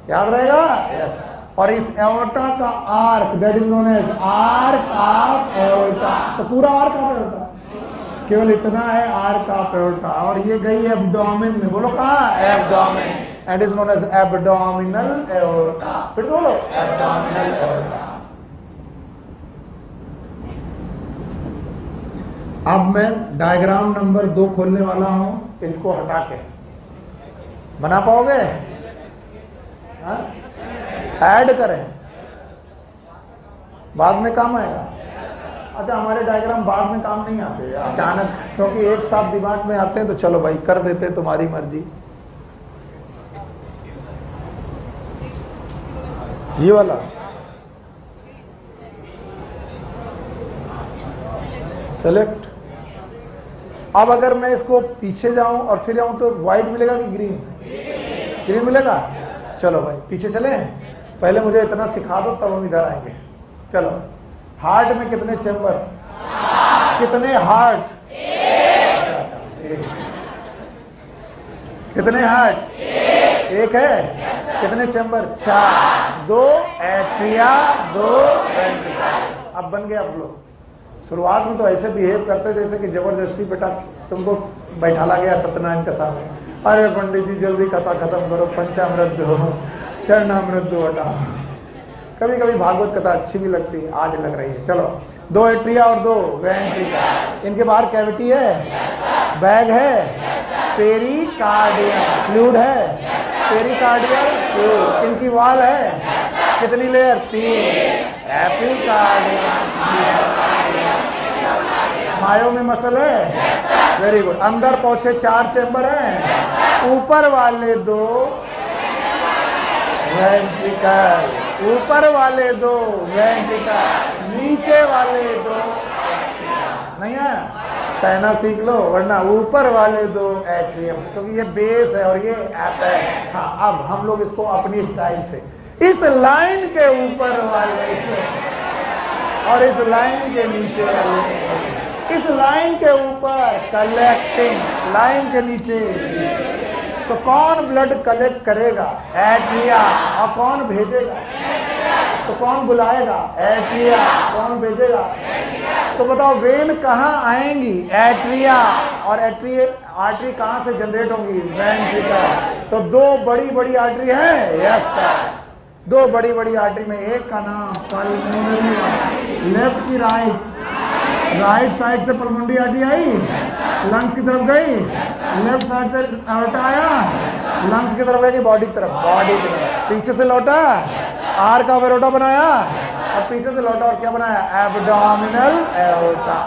याद रहेगा? यस। और इस एओर्टा का arch, that is known as arch of aorta. तो पूरा आर्क ऑफ एओर्टा, केवल इतना है आर्क ऑफ एओर्टा। और ये गई एब्डोमेन में। बोलो कहाँ? Abdomen. And is known as abdominal aorta. फिर से बोलो, एब्डोमिनल एओर्टा। अब मैं डायग्राम नंबर 2 खोलने वाला हूं, इसको हटा के बना पाओगे? ऐड करें, बाद में काम आएगा। अच्छा, हमारे डायग्राम बाद में काम नहीं आते अचानक, क्योंकि एक साथ दिमाग में आते हैं तो चलो भाई कर देते, तुम्हारी मर्जी। ये वाला सेलेक्ट। अब अगर मैं इसको पीछे जाऊं और फिर आऊं तो व्हाइट मिलेगा कि ग्रीन? ग्रीन मिलेगा। चलो भाई पीछे चले, पहले मुझे इतना सिखा दो तब हम इधर आएंगे। चलो, हार्ट में कितने चैम्बर? कितने हार्ट? कितने हार्ट? एक है। कितने चैम्बर? 4। 2 atria, 2 ventricle. अब बन गया फ्लो। शुरुआत में तो ऐसे बिहेव करते जैसे कि जबरदस्ती बेटा तुमको बैठाला गया सत्यनारायण कथा में। अरे पंडित जी जल्दी कथा खत्म करो, पंचामृत दो, चरणामृत दो बेटा। कभी कभी भागवत कथा अच्छी भी लगती है, आज लग रही है। चलो, 2 एट्रिया और 2 वेंट्रिकल। इनके बाहर कैविटी है, बैग है, पेरिकार्डियल फ्लूइड है, पेरिकार्डियल फ्लूइड। इनकी वॉल है, कितनी लेयर? 3। एपिकार्डियल, मायो में मसल है। Very good. अंदर पहुंचे 4 चैम्बर हैं। ऊपर वाले 2 वेंट्रिकल, ऊपर वाले 2 वेंट्रिकल, नीचे वाले 2 नहीं है। कहना सीख लो, वरना ऊपर वाले 2 एट्रियम, क्योंकि ये बेस है और ये एपेक्स। हाँ, अब हम लोग इसको अपनी स्टाइल से, इस लाइन के ऊपर वाले और इस लाइन के नीचे वाले, इस लाइन के ऊपर कलेक्टिंग, लाइन के नीचे। तो कौन ब्लड कलेक्ट करेगा? एट्रिया। और कौन भेजेगा? तो कौन बुलाएगा? एट्रिया। कौन भेजेगा? तो बताओ वेन कहाँ आएंगी? एट्रिया। और आर्टरी कहाँ से जनरेट होंगी? वेंट्रिकल। तो 2 बड़ी बड़ी आर्टरी है। यस सर, 2 बड़ी बड़ी आर्टरी में एक का नाम पल्मोनरी, लेफ्ट की राइट साइड से पल्मोनरी आर्टरी आई, लंग्स की तरफ गई, लेफ्ट साइड से एओर्टा आया, लंग्स की तरफ गई, बॉडी की तरफ, पीछे से लौटा, आर का एओर्टा बनाया, और पीछे से लौटा और क्या बनाया? Abdominal aorta.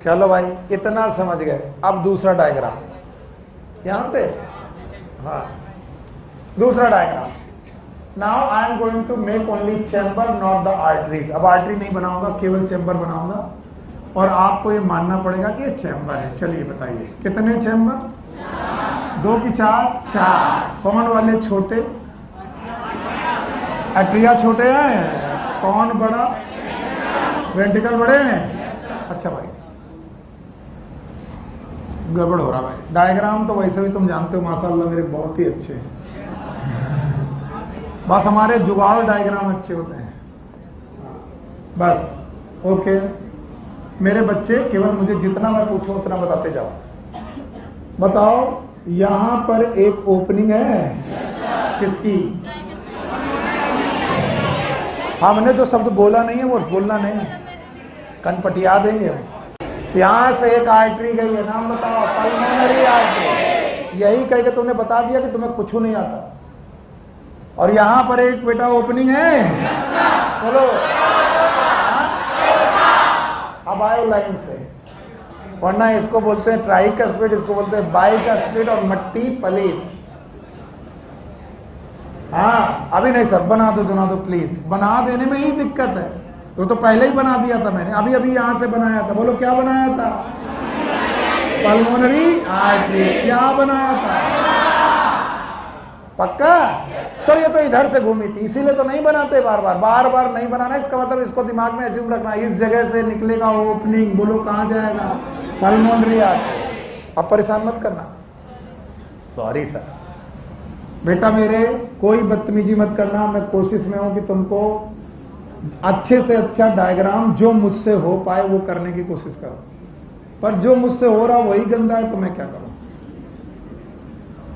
चलो भाई इतना समझ गए। अब दूसरा डायग्राम यहां से, हाँ दूसरा diagram. Now I am going to make only chamber, not the arteries. अब आर्टरी नहीं बनाऊंगा, केवल चैम्बर बनाऊंगा, और आपको ये मानना पड़ेगा कि ये चैम्बर है। चलिए बताइए कितने चैम्बर? 2 की 4। कौन वाले छोटे? एट्रिया छोटे हैं। कौन बड़ा? वेंट्रिकल बड़े हैं। अच्छा भाई गड़बड़ हो रहा भाई। डायग्राम तो वैसे भी तुम जानते हो माशाल्लाह मेरे बहुत ही अच्छे हैं, बस हमारे जुगाड़ डायग्राम अच्छे होते हैं बस। ओके मेरे बच्चे, केवल मुझे जितना मैं पूछूं उतना बताते जाओ। बताओ यहां पर एक ओपनिंग है किसकी? हमने जो शब्द बोला नहीं है वो बोलना नहीं, कनपटिया देंगे हम। यहां से एक आर्टरी गई है, नाम बताओ। Pulmonary artery. यही कह के तुमने बता दिया कि तुम्हें कुछ नहीं आता। और यहां पर एक बेटा ओपनिंग है, बोलो। अब आयो लाइन से, वरना इसको बोलते हैं ट्राइकस्पिड, इसको बोलते हैं बाइकस्पिड और मट्टी पलीत। हाँ अभी नहीं सर, बना दो प्लीज। बना देने में ही दिक्कत है, तो पहले ही बना दिया था मैंने, अभी अभी यहां से बनाया था। बोलो क्या बनाया था? Pulmonary artery. क्या बनाया था? पक्का? सर ये तो इधर से घूमी थी, इसीलिए तो नहीं बनाते बार बार नहीं बनाना। इसका मतलब इसको दिमाग में एज्यूम रखना, इस जगह से निकलेगा ओपनिंग। बोलो कहां जाएगा? Pulmonary artery. अब परेशान मत करना। Sorry sir. बेटा मेरे कोई बदतमीजी मत करना, मैं कोशिश में हूं कि तुमको अच्छे से अच्छा डायग्राम जो मुझसे हो पाए वो करने की कोशिश करो, पर जो मुझसे हो रहा वही गंदा है तो मैं क्या करूं?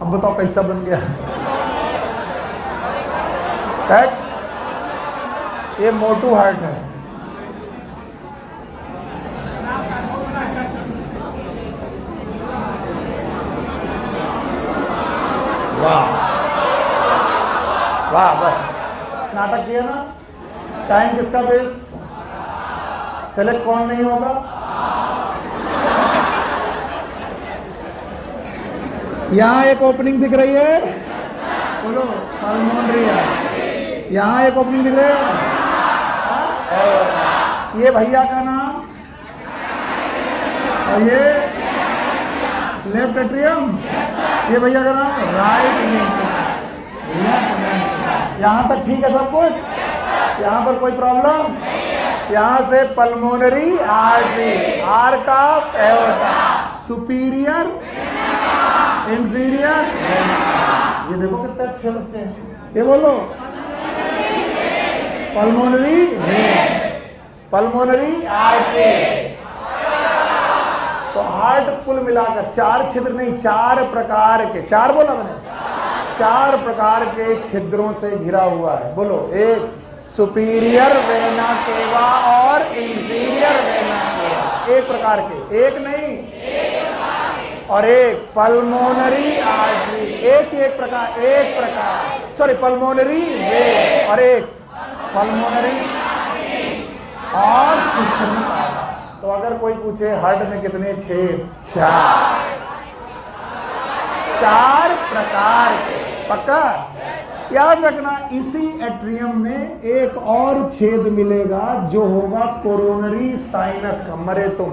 अब बताओ कैसा बन गया? ये मोटू हार्ट है। वाह वाह, बस नाटक किया ना। टाइम किसका बेस्ट? सेलेक्ट कौन नहीं होगा? यहां एक ओपनिंग दिख रही है, बोलो पल्मोनरी है। यहां एक ओपनिंग दिख रही है, ये भैया का नाम, और ये लेफ्ट एट्रियम, ये भैया का नाम राइट लेफ्ट। यहां तक ठीक है सब कुछ? यहां पर कोई प्रॉब्लम? यहां से pulmonary artery, arc of aorta, superior inferior. ये देखो कितने अच्छे बच्चे हैं। ये बोलो पल्मोनरी वेन, पल्मोनरी आर्टरी। तो हार्ट कुल मिलाकर 4 छिद्र नहीं, 4 प्रकार के, 4 बोला मैंने, 4 प्रकार के छिद्रों से घिरा हुआ है। बोलो, एक सुपीरियर वेना केवा और इंफीरियर वेना केवा, एक प्रकार के, एक नहीं, और एक पल्मोनरी आर्टरी, एक प्रकार, सॉरी पल्मोनरी वेन, और एक पल्मोनरी और सिस्टमिक। तो अगर कोई पूछे हार्ट में कितने छेद? 4 प्रकार के। पक्का याद रखना, इसी एट्रियम में एक और छेद मिलेगा जो होगा कोरोनरी साइनस का। मरे तुम,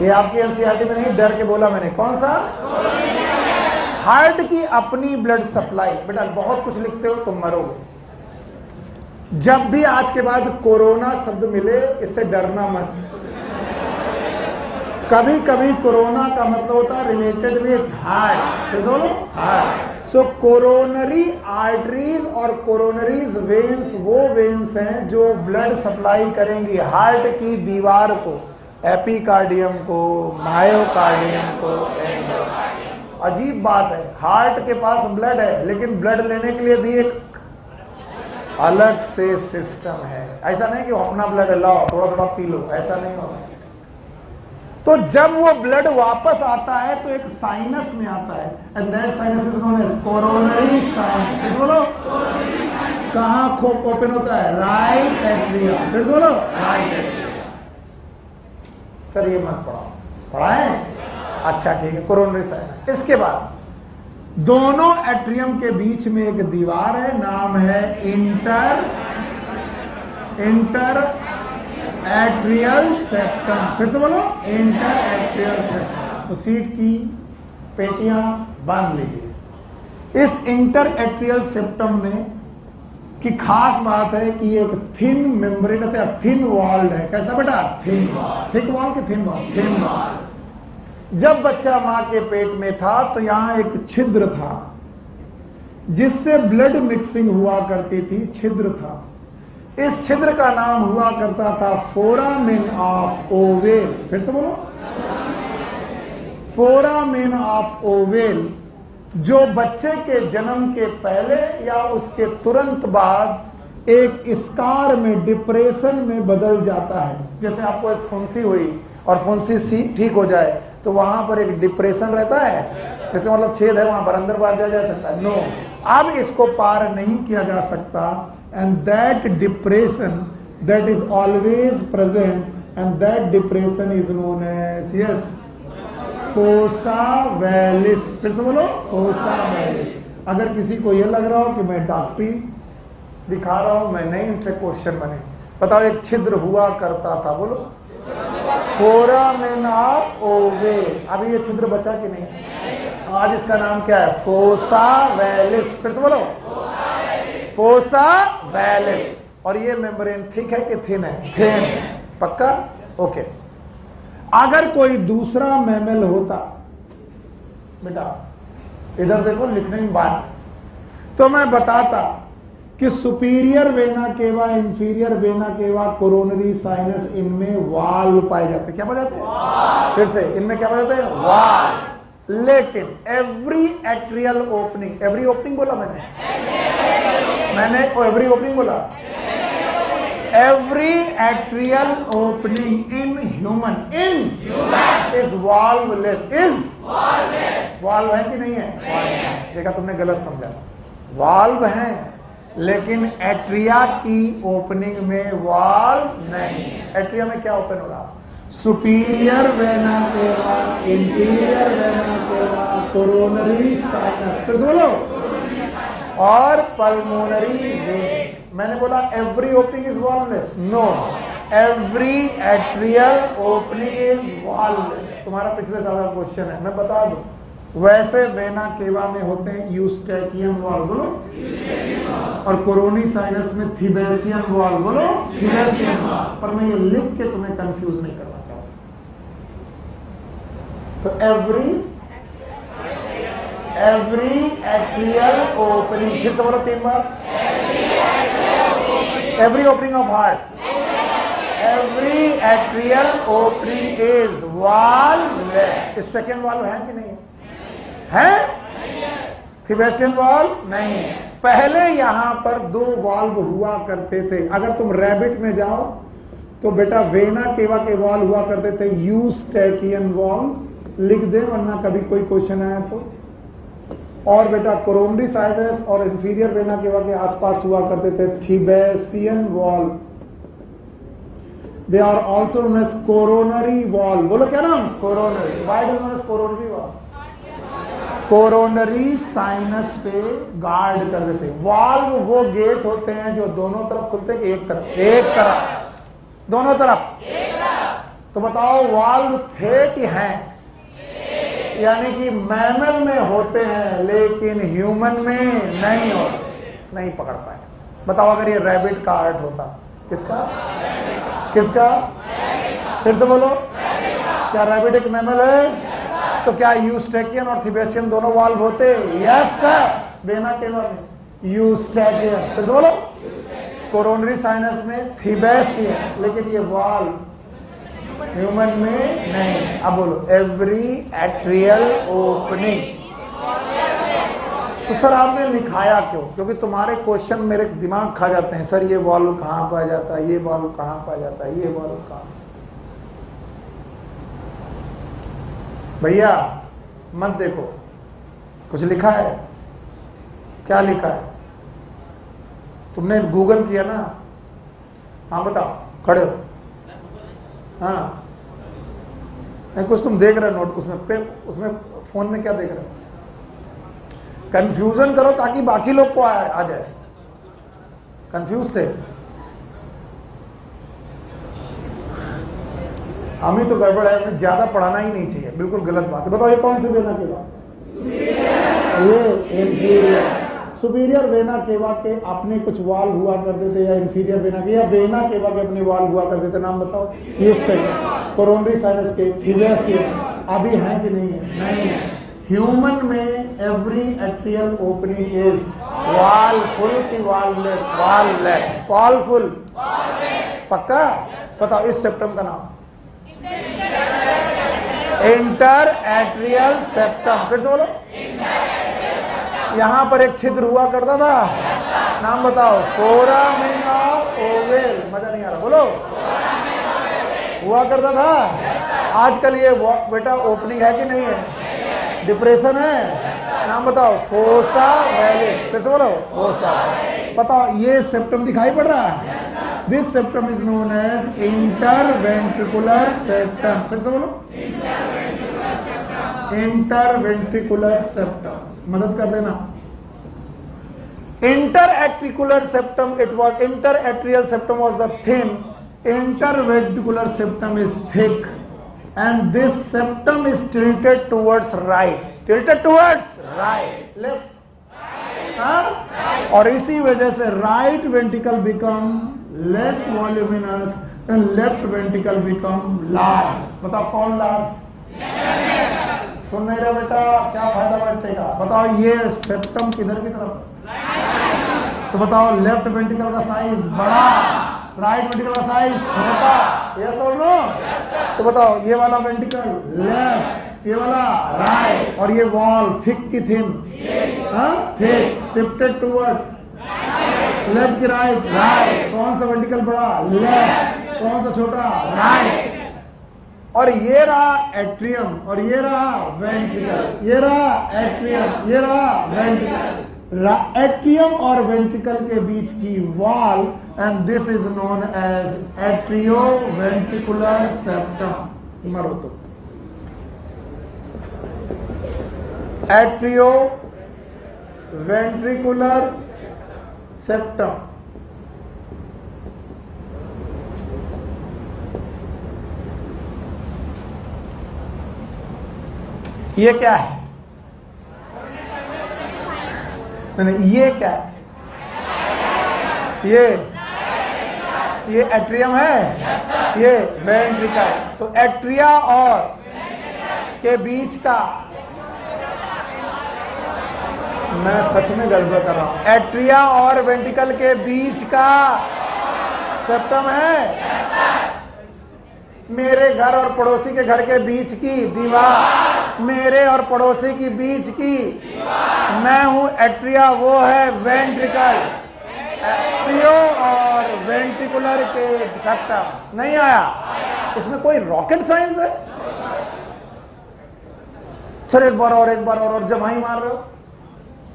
ये आपकी एनसीईआरटी में नहीं, डर के बोला मैंने। कौन सा? हार्ट की अपनी ब्लड सप्लाई। बेटा बहुत कुछ लिखते हो, तुम मरोगे। जब भी आज के बाद कोरोना शब्द मिले, इससे डरना मत। कभी कभी कोरोना का मतलब होता है related with heart. Heart. So coronary arteries और कोरोनरीज वेन्स वो वेन्स हैं जो ब्लड सप्लाई करेंगी हार्ट की दीवार को, एपिकार्डियम को, मायोकार्डियम को। अजीब बात है, हार्ट के पास ब्लड है, लेकिन ब्लड लेने के लिए भी एक अलग से सिस्टम है। ऐसा नहीं कि अपना ब्लड लाओ थोड़ा थोड़ा पी लो, ऐसा नहीं होगा। तो जब वो ब्लड वापस आता है तो एक साइनस में आता है, and that sinus is known as coronary sinus. बोलो कहां ओपन होता है? Right atrium. फिर बोलो राइट एट्रियम। सर ये मत पढ़ाओ, पढ़ाएं? अच्छा ठीक है, कोरोनरी साइनस। इसके बाद दोनों एट्रियम के बीच में एक दीवार है, नाम है इंटर एट्रियल सेप्टम। फिर से बोलो इंटर एट्रियल सेप्टम। तो सीट की पेटियां बांध लीजिए। इस इंटर एट्रियल सेप्टम में कि खास बात है कि एक थिन मेम्ब्रेन से थिन वॉल्ड है। कैसा बेटा? Thin wall. थिक वॉल के थिन वॉल? Thin wall. जब बच्चा मां के पेट में था तो यहां एक छिद्र था जिससे ब्लड मिक्सिंग हुआ करती थी। छिद्र था, इस छिद्र का नाम हुआ करता था फोरामेन ऑफ ओवेल। फिर से बोलो, फोरामेन ऑफ ओवेल, जो बच्चे के जन्म के पहले या उसके तुरंत बाद एक स्कार में, डिप्रेशन में बदल जाता है। जैसे आपको एक फुंसी हुई और फुंसी सी ठीक हो जाए तो वहां पर एक डिप्रेशन रहता है, जैसे मतलब छेद है वहां पर, अंदर बाहर जाया जा सकता है। नो, अब इसको पार नहीं किया जा सकता। And that depression that is always present and that depression is known as, yes, fossa ovalis. फिर से बोलो, फोसा वैलिस। अगर किसी को यह लग रहा हो कि मैं डॉक्टरी दिखा रहा हूं, मैं नहीं, इनसे क्वेश्चन बने। बताओ, एक छिद्र हुआ करता था, बोलो, फोरामेन ऑफ ओवेल। अभी ये छिद्र बचा कि नहीं? आज इसका नाम क्या है? Fossa ovalis. फिर से बोलो, फोसा वैलिस। और ये मेम्ब्रेन थिक है कि थिन है? थिन। पक्का? ओके। अगर कोई दूसरा मैमल होता, बेटा इधर देखो, लिखने में बात, तो मैं बताता कि superior vena cava, inferior vena cava, coronary sinus, इनमें वाल्व पाए जाते हैं। क्या पाए जाते हैं? फिर से, इनमें क्या पाए जाते हैं? वाल्व। लेकिन every atrial opening, every opening बोला मैंने एवरी ओपनिंग बोला, every atrial opening in human is valveless. Is valve है कि नहीं है? देखा, तुमने गलत समझा। वाल्व है, लेकिन एट्रिया की ओपनिंग में वाल्व नहीं। एट्रिया में क्या ओपन हो रहा? Superior vena cava, inferior vena cava, coronary sinus, फिर से बोलो, और पल्मोनरी वेन। मैंने बोला every opening is valveless? No, every atrial opening is valveless. तुम्हारा पिछले साल का क्वेश्चन है, मैं बता दूं। वैसे वेना केवा में होते हैं यूस्टैकियन वॉल्व, बोलो, और कोरोनी साइनस में थीबेसियन वॉल्व, बोलो, थीबेसियन वॉल्व। पर मैं ये लिख के तुम्हें कंफ्यूज नहीं करना चाहता। तो एवरी एट्रियल ओपनिंग, फिर से बोलो 3 बार, every opening of heart, every atrial opening is valveless. Eustachian valve है कि नहीं है? थीबेसियन वॉल्व नहीं। पहले यहां पर 2 वाल्व हुआ करते थे। अगर तुम रैबिट में जाओ तो बेटा वेना केवा के वाल्व हुआ करते थे यूस्टैकियन वाल्व, लिख दे वरना कभी कोई क्वेश्चन आया तो। और बेटा कोरोनरी साइनस और इंफीरियर वेना केवा के आसपास हुआ करते थे thebesian valve. They are also known as coronary valve. बोलो क्या नाम? Coronary. Why do known as coronary valve? Coronary sinus पे गार्ड करते थे। वाल्व वो गेट होते हैं जो दोनों तरफ खुलते हैं कि एक तरफ? एक तरफ। दोनों तरफ? तो बताओ वाल्व थे कि हैं? यानी कि मैमल में होते हैं लेकिन ह्यूमन में नहीं होते, नहीं पकड़ पाए। बताओ अगर ये रैबिट का हार्ट होता, किसका? किसका? फिर से बोलो, क्या रैबिट एक मैमल है? तो क्या यूस्टैकियन और थीबेसियन दोनों वाल्व होते? यस सर, वेना केवा में यूस्टैकियन। फिर से बोलो, कोरोनरी साइनस में थीबेसियन, लेकिन ये वाल्व ह्यूमन में नहीं। अब बोलो एवरी एट्रियल ओपनिंग। तो सर आपने लिखाया क्यों? क्योंकि तुम्हारे क्वेश्चन मेरे दिमाग खा जाते हैं। सर ये वाल्व कहाँ पाया जाता है, ये वाल्व कहाँ पाया जाता है, ये वाल्व कहाँ? भैया मत देखो, कुछ लिखा है? क्या लिखा है? तुमने गूगल किया ना? हाँ बताओ, खड़े हो। हाँ नहीं, कुछ तुम देख रहे हो नोट, उसमें फोन में क्या देख रहे हो? कंफ्यूजन करो ताकि बाकी लोग को आ जाए। कंफ्यूज थे, हम ही तो गड़बड़ है, हमें ज्यादा पढ़ाना ही नहीं चाहिए, बिल्कुल गलत बात है। बताओ ये कौन से वेना के बाद? ये इंफीरियर। सुपीरियर वेना केवा के अपने कुछ वाल हुआ करते थे, या इंफीरियर वेना के या वेना केवा के अपने वाल हुआ करते थे, नाम बताओ। ये कोरोनरी साइनस के, थिवेसियन, अभी है कि नहीं है? नहीं है। ह्यूमन में एवरी एट्रियल ओपनिंग इज वाल फुल की वाललेस? वाललेस। Fall full? पक्का? बताओ इस सेप्टम का नाम। Inter atrial septum. फिर से बोलो। यहां पर एक छिद्र हुआ करता था, नाम बताओ। Foramen of oval. मजा नहीं आ रहा, बोलो। हुआ करता था। आजकल ये बेटा ओपनिंग है कि नहीं है? डिप्रेशन है, नाम बताओ। फोसा वेलिस। फिर से बोलो। फोसा। बताओ ये सेप्टम दिखाई पड़ रहा है? This septum is known as interventricular septum. फिर से बोलो। Interventricular septum. मदद कर देना। Interatricular septum, it was interatrial septum was the thin, interventricular septum is thick, and this septum is tilted towards right. Tilted towards right. Left. और इसी वजह से right ventricle become less voluminous and left ventricle become large. बताओ कौन large? सुन नहीं रहा बेटा, क्या फायदा बैठेगा? बताओ ये सेप्टम किधर की तरफ? तो बताओ लेफ्ट वेंट्रिकल का साइज बड़ा, राइट वेंट्रिकल का साइज छोटा। यस और नो? तो बताओ ये वाला वेंट्रिकल लेफ्ट, ये वाला राइट, और ये वॉल थिक की thin? Thick. Shifted towards left की राइट? राइट। कौन सा वेंट्रिकल बड़ा? लेफ्ट। कौन सा छोटा? राइट। और ये रहा एट्रियम, और ये रहा वेंट्रिकल। ये रहा एट्रियम, ये रहा वेंट्रिकल। एट्रियम और वेंट्रिकल के बीच की wall, and this is known as atrioventricular septum. मरो तो। Atrioventricular septum. ये क्या है? नहीं, ये क्या है? ये एट्रियम है, ये वेंट्रिकल। तो एट्रिया और के बीच का, मैं सच में गड़बड़ कर रहा हूं, एट्रिया और वेंट्रिकल के बीच का सेप्टम है। मेरे घर और पड़ोसी के घर के बीच की दीवार, मेरे और पड़ोसी की बीच की, मैं हूं एट्रिया, वो है वेंट्रिकल। एट्रियो और वेंट्रिकुलर के सेप्टम। नहीं आया? इसमें कोई रॉकेट साइंस है? सर एक बार और जमाई मार रहे हो।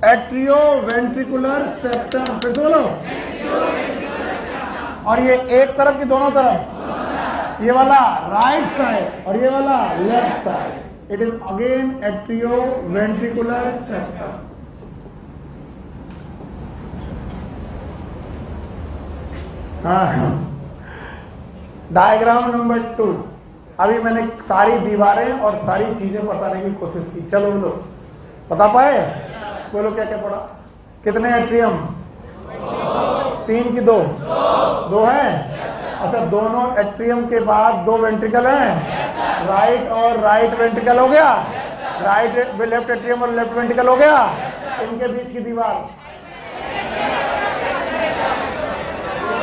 Atrio ventricular septum. फिर से बोलो। और ये एक तरफ की दोनों तरफ? ये वाला राइट साइड और ये वाला left side. It is again atrio ventricular septum. Diagram number 2। अभी मैंने सारी दीवारें और सारी चीजें बताने की कोशिश की। चलो बोलो, बता पाए? बोलो क्या क्या पढ़ा? कितने एट्रियम? 3 की 2 है? अच्छा, दोनों एट्रियम के बाद 2 वेंट्रिकल हैं। राइट और राइट वेंट्रिकल हो गया, राइट लेफ्ट एट्रियम और लेफ्ट वेंट्रिकल हो गया। इनके बीच की दीवार,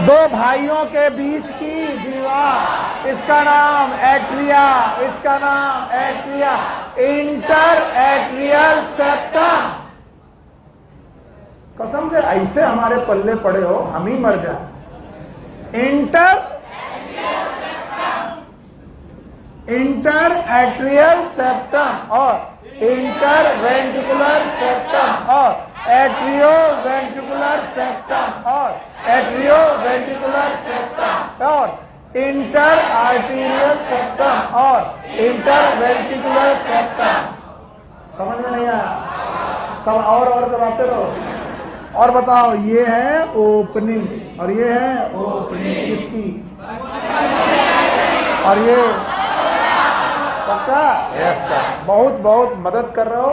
2 भाइयों के बीच की दीवार, इसका नाम एट्रिया, इसका नाम एट्रिया। Inter atrial septum. कसम से ऐसे हमारे पल्ले पड़े हो हम ही मर जाए। इंटर एट्रियल सेप्टम और इंटर वेंट्रिकुलर सेप्टम और एट्रियो वेंट्रिकुलर सेप्टम और एट्रियो वेंट्रिकुलर सेप्टम और इंटर आर्टीरियल सेप्टम और इंटर वेंट्रिकुलर सेप्टम। समझ में नहीं आया? सब और करवाते रहो। और बताओ, ये है ओपनिंग और ये है ओपनिंग इसकी, और ये पक्का? यस सर, बहुत बहुत मदद कर रहे हो।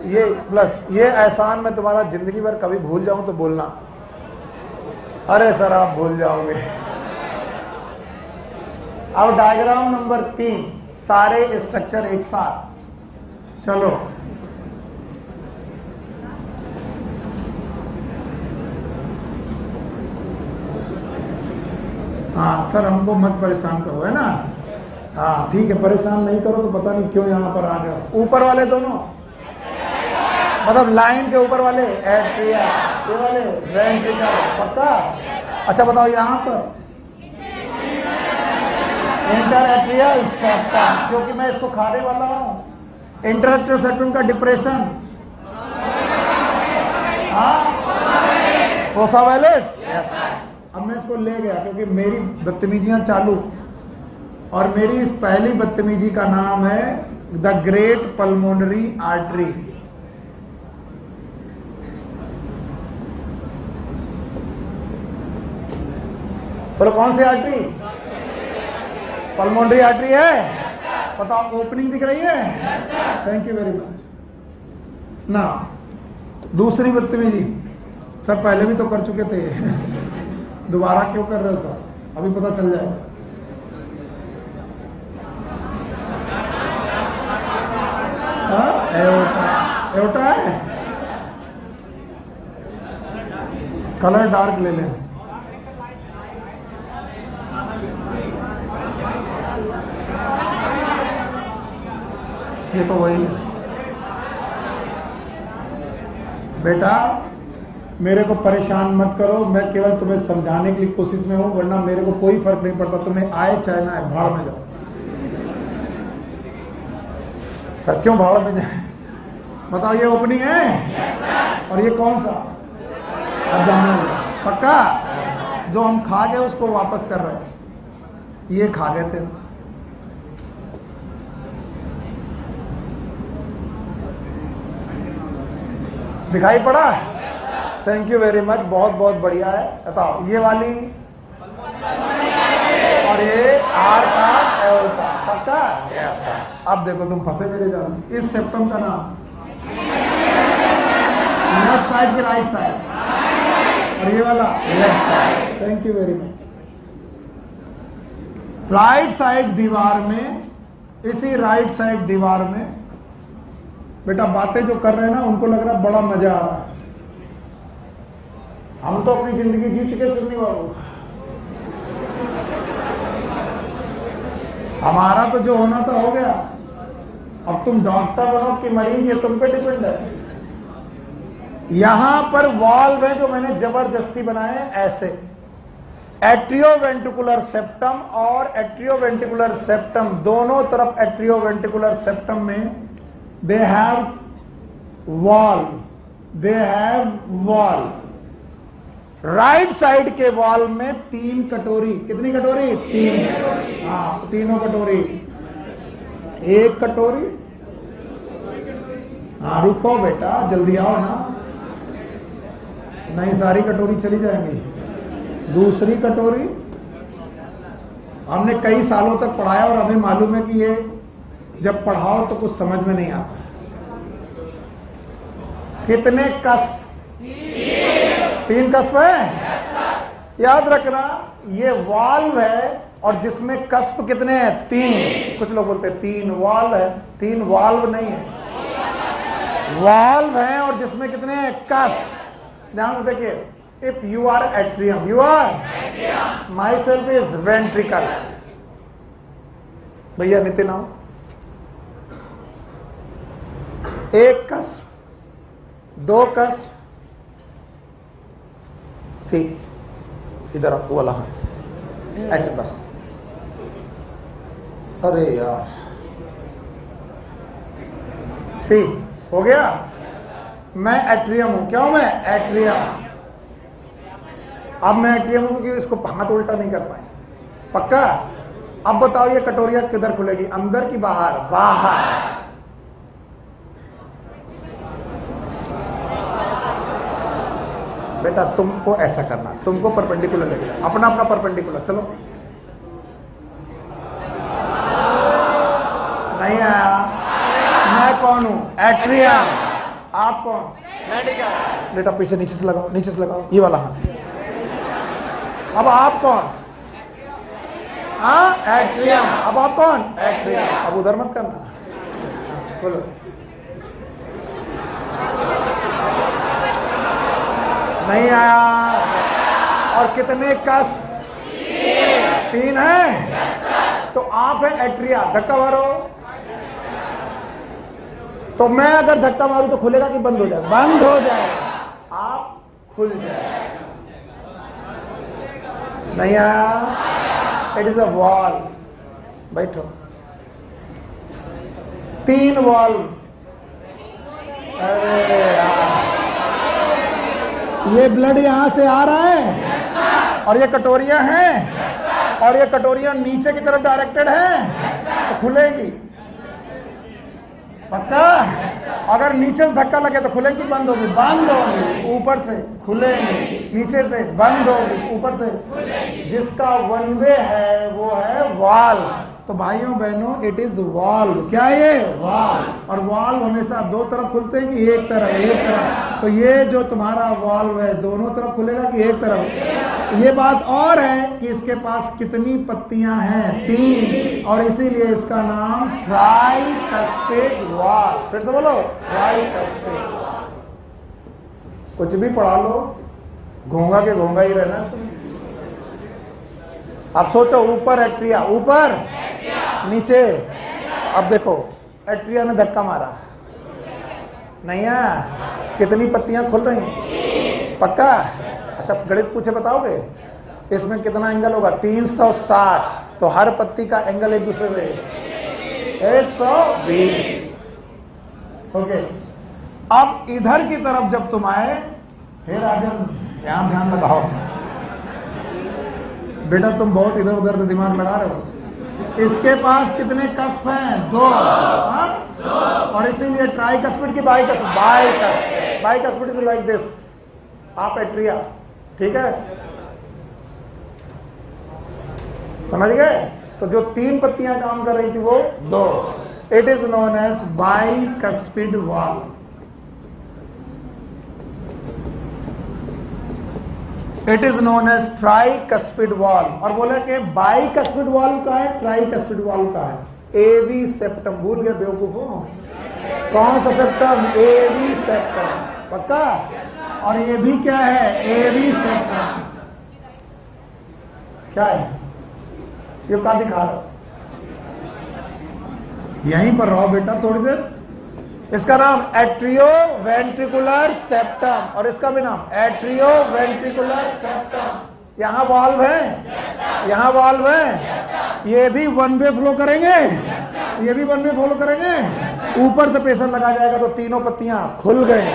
ये प्लस ये एहसान मैं तुम्हारा जिंदगी भर कभी भूल जाऊं तो बोलना, अरे सर आप भूल जाओगे। अब डायग्राम नंबर 3, सारे स्ट्रक्चर एक साथ। चलो हाँ सर हमको मत परेशान करो, है ना। हाँ ठीक है, परेशान नहीं करो तो पता नहीं क्यों यहाँ पर आ गए। ऊपर वाले दोनों, मतलब लाइन के ऊपर वाले एट्रिया, ये वाले वेंट्रिकल, पक्का। अच्छा बताओ यहाँ पर इंटर एट्रियल सेप्टम, क्योंकि मैं इसको खाने वाला हूँ। इंटर एट्रियल सेप्टम का डिप्रेशन, हाँ फोसा वैलिस, यस। अब मैं इसको ले गया क्योंकि मेरी बदतमीजियां चालू, और मेरी इस पहली बदतमीजी का नाम है द ग्रेट पल्मोनरी आर्टरी। बोलो कौन सी आर्टरी? पल्मोनरी आर्टरी है। बताओ ओपनिंग दिख रही है? थैंक यू वेरी मच ना। दूसरी बदतमीजी, सर पहले भी तो कर चुके थे दोबारा क्यों कर रहे हो सर? अभी पता चल जाएगा। एओर्टा है, कलर डार्क ले लें। ये तो वही है बेटा, मेरे को परेशान मत करो, मैं केवल तुम्हें समझाने की कोशिश में हूं, वरना मेरे को कोई फर्क नहीं पड़ता, तुम्हें आए चाहे ना आए, भाड़ में जाओ। सर क्यों भाड़ में जाए? बताओ ये ओपनिंग है और ये कौन सा? अब जाना पक्का। जो हम खा गए उसको वापस कर रहे हैं, ये खा गए थे। दिखाई पड़ा? थैंक यू वेरी मच, बहुत बहुत बढ़िया है। बताओ ये वाली और ये आर का एओर्टा, पक्का? Yes sir. अब देखो तुम फंसे मेरे जाल में। इस सेप्टम का नाम, लेफ्ट साइड की राइट साइड, और ये वाला left side. Thank you very much. Right side दीवार में, इसी राइट साइड दीवार में बेटा बातें जो कर रहे हैं ना, उनको लग रहा है बड़ा मजा आ रहा है। हम तो अपनी जिंदगी जी चुके चुनने वालों, हमारा तो जो होना था हो गया। अब तुम डॉक्टर बनो कि मरीज, ये तुम पे डिपेंड है। यहां पर वाल्व है जो मैंने जबरदस्ती बनाए ऐसे, एट्रियोवेंट्रिकुलर सेप्टम और एट्रियोवेंट्रिकुलर सेप्टम दोनों तरफ। एट्रियोवेंट्रिकुलर सेप्टम में they have valve, they have valve. Right side के वॉल में 3 कटोरी, कितनी कटोरी? 3। हाँ तीनों कटोरी, 1 कटोरी। हाँ रुको बेटा, जल्दी आओ ना, नहीं सारी कटोरी चली जाएंगी। दूसरी कटोरी। हमने कई सालों तक पढ़ाया और हमें मालूम है कि ये जब पढ़ाओ तो कुछ समझ में नहीं आता। कितने कस्प? 3 कस्प है। याद रखना, ये वाल्व है और जिसमें कस्प कितने हैं? 3। कुछ लोग बोलते हैं 3 वाल्व है, 3 वाल्व नहीं है, वाल्व है और जिसमें कितने हैं? कस्प। ध्यान से देखिए, if you are atrium, you are, myself is ventricle. भैया नितिन आओ। 1 कस्प, 2 कस्प, सी इधर आपको वाला हाथ ऐसे बस। अरे यार, सी हो गया। मैं एट्रियम हूं, क्या हूं मैं? एट्रियम। अब मैं एट्रियम हूं क्योंकि इसको हाथ उल्टा नहीं कर पाए, पक्का? अब बताओ ये कटोरिया किधर खुलेगी, अंदर की बाहर? बाहर। बेटा तुमको ऐसा करना, तुमको परपेंडिकुलर लेके जाओ, अपना अपना परपेंडिकुलर। चलो, नहीं आया। मैं कौन हूं? एट्रियम। आप कौन? मेडिकल। बेटा पीछे नीचे से लगाओ, नीचे से लगाओ, ये वाला हाथ। अब आप कौन? हाँ एट्रियम। अब आप कौन? एट्रियम। अब उधर मत करना, बोलो। नहीं आया। और कितने कस्प? 3 है। तो आप है एट्रिया, धक्का मारो। तो मैं अगर धक्का मारूं तो खुलेगा कि बंद हो जाएगा? बंद हो जाएगा। आप खुल जाएगा। नहीं आया। It is a wall. बैठो। 3 वॉल। अरे यार, ये ब्लड यहां से आ रहा है और ये कटोरियां हैं और ये कटोरियां नीचे की तरफ डायरेक्टेड हैं, तो खुलेगी पक्का। अगर नीचे से धक्का लगे तो खुलेगी, बंद होगी? बंद होगी। ऊपर से खुलेंगे, नीचे से बंद होगी, ऊपर से। जिसका वन वे है वो है वॉल। तो भाइयों बहनों, इट इज वॉल्व। क्या है ये? वॉल्व। और वॉल्व हमेशा 2 तरफ खुलते हैं कि एक तरफ? एक तरफ। तो ये जो तुम्हारा वॉल्व है दोनों तरफ खुलेगा कि एक तरफ? ये बात और है कि इसके पास कितनी पत्तियां हैं? 3। और इसीलिए इसका नाम ट्राइकस्पिड वॉल्व। फिर से बोलो, ट्राइकस्पिड। कुछ भी पढ़ा लो, घोंगा के घोंगा ही रहना। अब सोचो, ऊपर एट्रिया, ऊपर नीचे। अब देखो, एट्रिया ने धक्का मारा, नहीं है? कितनी पत्तियां खुल रही हैं? पक्का? अच्छा गणित पूछे बताओगे? इसमें कितना एंगल होगा? 360। तो हर पत्ती का एंगल एक दूसरे से 120। ओके। अब इधर की तरफ जब तुम आए, हे राजन यहां ध्यान लगाओ बेटा, तुम बहुत इधर उधर दिमाग लगा रहे हो। इसके पास कितने कस्प हैं? 2। और इसीलिए ट्राइकस्पिड की bicuspid. Bicuspid. Bicuspid is like this. आप एट्रिया, ठीक है? समझ गए? तो जो 3 पत्तियां काम कर रही थी वो 2। It is known as bicuspid valve. It is known as tricuspid valve. और बोले कि बाइकस्पिड वॉल्व का है, ट्राइकस्पिड वॉल्व का है। एवी सेप्टम। भूल गए बेवकूफों? कौन सा सेप्टम? एवी सेप्टम। पक्का? और ये भी क्या है? एवी सेप्टम। क्या है ये? क्या दिखा रहा? यहीं पर रहो बेटा थोड़ी देर। इसका नाम एट्रियो वेंट्रिकुलर सेप्टम। और इसका भी नाम एट्रियो वेंट्रिकुलर सेप्टम। यहाँ वॉल्व है, यहाँ वॉल्व है। ये भी वन वे फ्लो करेंगे, ये भी वन वे फ्लो करेंगे। ऊपर से प्रेशर लगा जाएगा तो 3 पत्तियां खुल गए,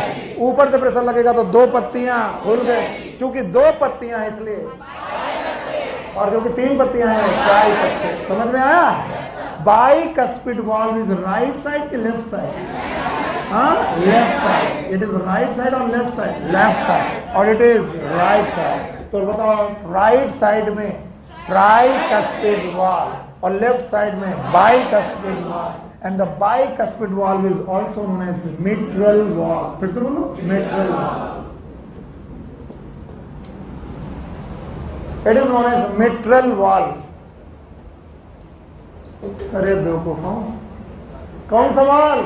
ऊपर से प्रेशर लगेगा तो 2 पत्तियां खुल गए। क्योंकि 2 पत्तियां इसलिए, और जो कि 3 पत्तियां हैं ट्राइकस्पिड। समझ में आया? Bicuspid valve is right side की लेफ्ट साइड? हाँ, left side. It is right side और लेफ्ट साइड? Left side. और इट इज राइट साइड। तो बताओ, राइट साइड में ट्राइकस्पिड वॉल्व और लेफ्ट साइड में bicuspid valve. And the bicuspid valve is also known as mitral valve. फिर से बोलो, mitral valve. It is known as mitral valve. अरे बेवकूफों, कौन सवाल?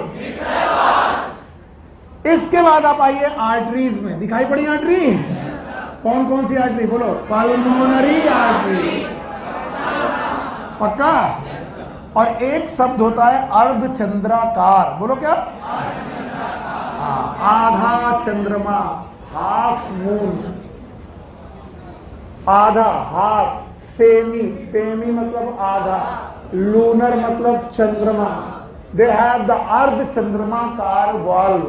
इसके बाद आप आइए आर्टरीज में। दिखाई पड़ी आर्टरी? कौन कौन सी आर्टरी? बोलो। Pulmonary artery. पक्का? और एक शब्द होता है अर्धचंद्राकार। बोलो क्या? आधा चंद्रमा, हाफ मून। आधा, हाफ। सेमी, सेमी मतलब आधा। लूनर मतलब चंद्रमा। दे हैव द अर्ध चंद्रमाकार valve.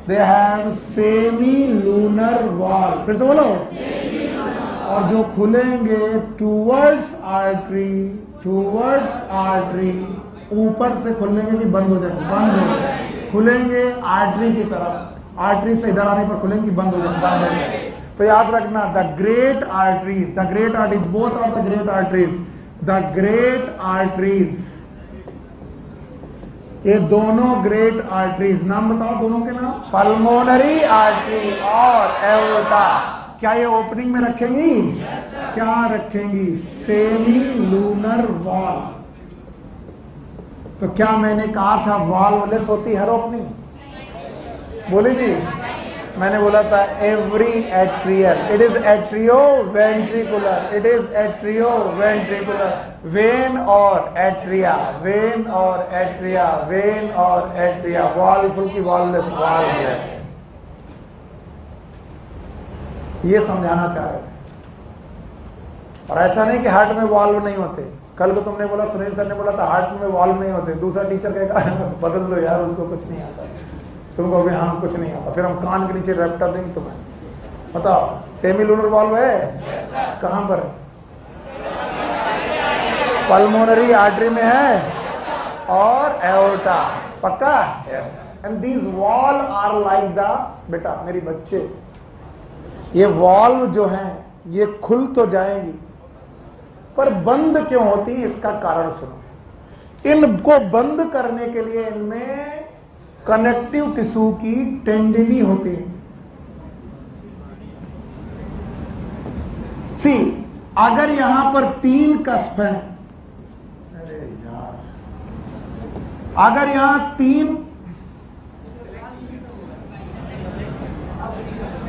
They have semilunar valve. फिर से बोलो। और जो खुलेंगे टूवर्ड्स आर्टरी, टूवर्ड्स आर्टरी। ऊपर से खुलेंगे भी बंद हो जाएंगे, बंद हो जाएंगे। खुलेंगे आर्टरी की तरफ, आर्टरी से इधर आने पर खुलेंगे, बंद हो जाएंगे, बंद हो जाएंगे। तो याद रखना, the great arteries, the great arteries, both are the great arteries, the great arteries ये दोनों ग्रेट आर्टरीज, नाम बताओ दोनों के नाम। पल्मोनरी आर्टरी और एओर्टा, क्या ये ओपनिंग में रखेंगी? क्या रखेंगी? Semi lunar wall. तो क्या मैंने कहा था वॉल्वलेस होती हर ओपनिंग? बोली जी, मैंने बोला था every atrial, it is atrio ventricular, it is atrio ventricular, when और एट्रिया, वेन और एट्रिया, वेन और एट्रिया, वॉल्वफुल की वॉल्वलेस, वॉल्वलेस। ये समझाना चाह रहे थे। और ऐसा नहीं कि हार्ट में वॉल्व नहीं होते। कल को तुमने बोला, सुनील सर ने बोला था हार्ट में वॉल्व नहीं होते, दूसरा टीचर कहेगा बदल दो यार, उसको कुछ नहीं आता, तुमको भी हाँ कुछ नहीं आता, फिर हम कान के नीचे रैप्टा देंगे तुम्हें। बताओ, सेमी लूनर वॉल्व है? कहां पर? पल्मोनरी आर्टरी में है और एओर्टा, पक्का? Yes. And these wall are like the, बेटा मेरी बच्चे, ये वॉल्व जो है ये खुल तो जाएंगी पर बंद क्यों होती, इसका कारण सुनो। इनको बंद करने के लिए इनमें कनेक्टिव टिश्यू की टेंडिनी होती है। सी, अगर यहां पर 3 कस्प हैं, अरे यार, अगर यहां 3,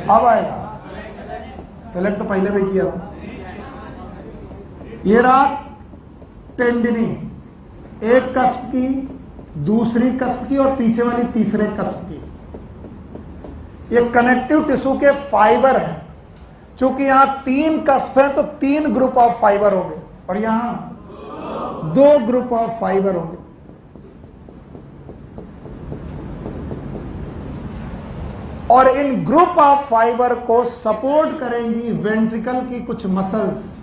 अब आएगा, सेलेक्ट तो पहले भी किया था। ये रहा टेंडिनी, एक कस्प की, दूसरी कस्प की और पीछे वाली तीसरे कस्प की। ये कनेक्टिव टिश्यू के फाइबर हैं। चूंकि यहां 3 कस्प हैं तो 3 ग्रुप ऑफ फाइबर होंगे और यहां 2 ग्रुप ऑफ फाइबर होंगे। और इन ग्रुप ऑफ फाइबर को सपोर्ट करेंगी वेंट्रिकल की कुछ muscles,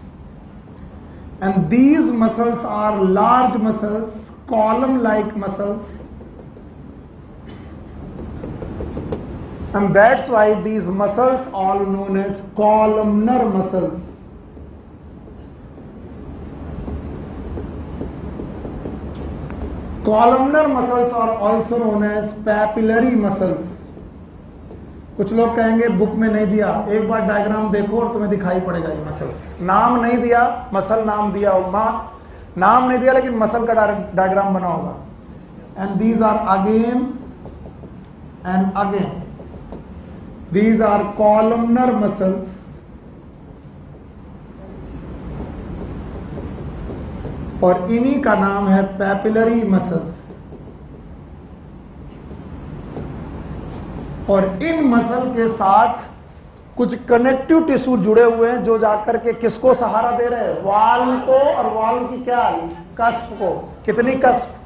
and these muscles are large muscles, column like muscles, and that's why these muscles all known as columnar muscles. Columnar muscles are also known as papillary muscles. कुछ लोग कहेंगे book में नहीं दिया, एक बार डायग्राम देखो और तुम्हें दिखाई पड़ेगा ये मसल्स। नाम नहीं दिया, मसल नाम दिया होगा, नाम नहीं दिया लेकिन मसल का डायग्राम बना होगा। And these are again and again, these are columnar muscles, और इन्हीं का नाम है papillary muscles। और इन मसल के साथ कुछ कनेक्टिव टिश्यू जुड़े हुए हैं जो जाकर के किसको सहारा दे रहे हैं? वाल्व को, और वाल्व की क्या, कस्प को। कितनी कस्प?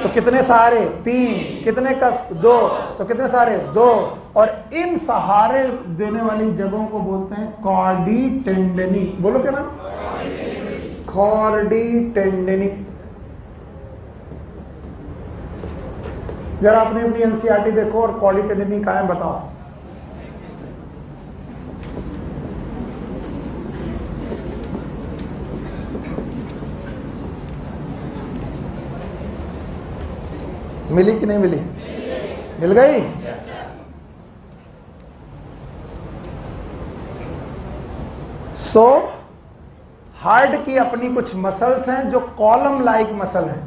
तो कितने सहारे? 3। कितने कस्प? 2। तो कितने सहारे? 2। और इन सहारे देने वाली जगहों को बोलते हैं कॉर्डी टेंडनी। बोलो क्या नाम? कॉर्डी टेंडनी। जरा अपनी अपनी एनसीईआरटी देखो और कॉर्डी टेंडनी कहाँ है बताओ। मिली कि नहीं मिली? मिल गई? सो हार्ट की अपनी कुछ मसल्स हैं जो कॉलम लाइक मसल हैं,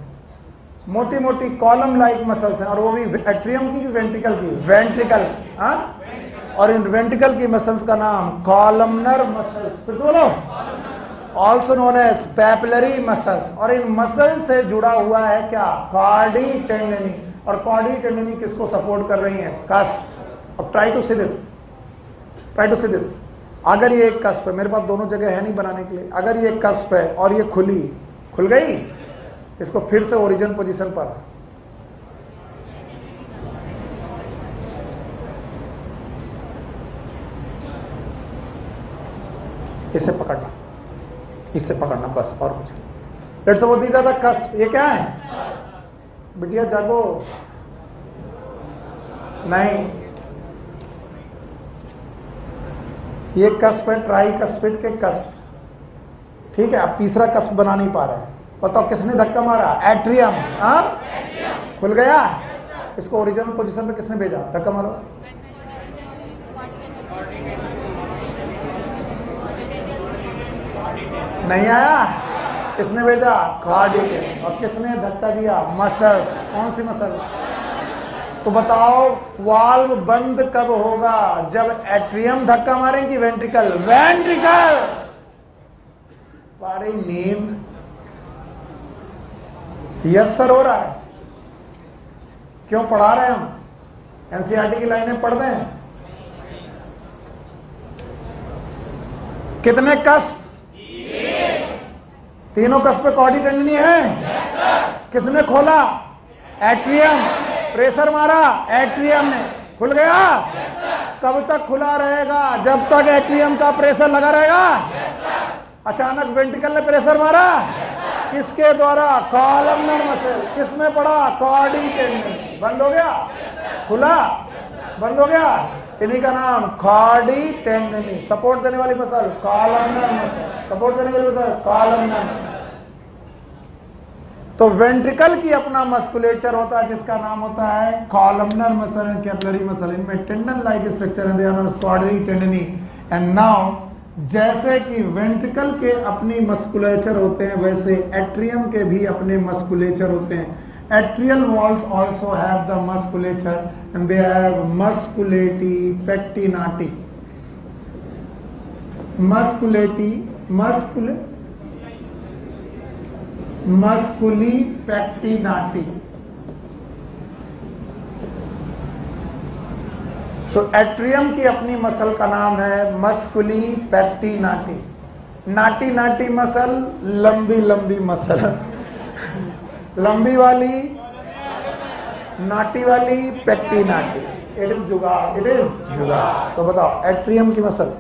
मोटी मोटी कॉलम लाइक मसल्स हैं, और वो भी एट्रियम की वेंट्रिकल की? वेंट्रिकल। हाँ, और इन वेंट्रिकल की मसल्स का नाम कॉलमनर मसल्स, फिर से बोलो, also known as papillary muscles. और इन मसल से जुड़ा हुआ है क्या? Chordae tendineae. और कॉर्डी टेंडनी किसको सपोर्ट कर रही है? कस्प। अब try to see this, try to see this. अगर ये एक कस्प है, मेरे पास दोनों जगह है नहीं बनाने के लिए, अगर ये कस्प है और ये खुल गई, इसको फिर से ओरिजिन पोजीशन पर, इससे पकड़ना, इससे पकड़ना बस, और कुछ नहीं। Let's suppose these are the cusp. ये क्या है? बिटिया जागो, नहीं, ये कस्प है, ट्राई कस्पिड के कस्प। ठीक है, अब तीसरा कस्प बना नहीं पा रहा है, बताओ किसने धक्का मारा? एट्रियम। हाँ, खुल गया? इसको ओरिजिनल पोजीशन पे किसने भेजा? धक्का मारो। नहीं आया? किसने भेजा? कार्डियक। और किसने धक्का दिया? मसल्स। कौन सी मसल? तो बताओ वाल्व बंद कब होगा? जब एट्रियम धक्का मारेंगे, वेंट्रिकल? वेंट्रिकल। बारी नींद। यस सर हो रहा है। क्यों पढ़ा रहे हैं हम? एनसीईआरटी की लाइनें पढ़ दें? कितने कस्प? तीनों कस्प पे कॉर्डी टेंडनी है। किसने खोला? एट्रियम। प्रेशर मारा एट्रियम ने, खुल गया? कब तक खुला रहेगा? जब तक एट्रियम का प्रेशर लगा रहेगा। अचानक वेंट्रिकल ने प्रेशर मारा, किसके द्वारा? Columnar muscle. किसमें पड़ा? कॉर्डी टेंडनी। बंद हो गया? खुला? बंद हो गया? इन्हीं का नाम कॉर्डी टेंडनी। सपोर्ट देने वाली मसल कॉलमनर मसल। सपोर्ट देने वाली मसल कॉलमनर मसल। तो वेंट्रिकल की अपना मस्कुलेचर होता है जिसका नाम होता है columnar muscle and capillary muscle. इनमें टेंडन लाइक स्ट्रक्चर है, they are known as chordae tendineae. And now जैसे कि वेंट्रिकल के अपनी मस्कुलेचर होते हैं, वैसे एट्रियम के भी अपने मस्कुलेचर होते हैं। Atrial walls also have the musculature and they have musculati pectinati. Musculi pectinati. So atrium की अपनी मसल का नाम है musculi pectinati. नाटी मसल, लंबी मसल। लंबी वाली, नाटी वाली, पेक्टिनाटी। इट इज जुगाड़, इट इज जुगाड़। तो बताओ एट्रियम की मसल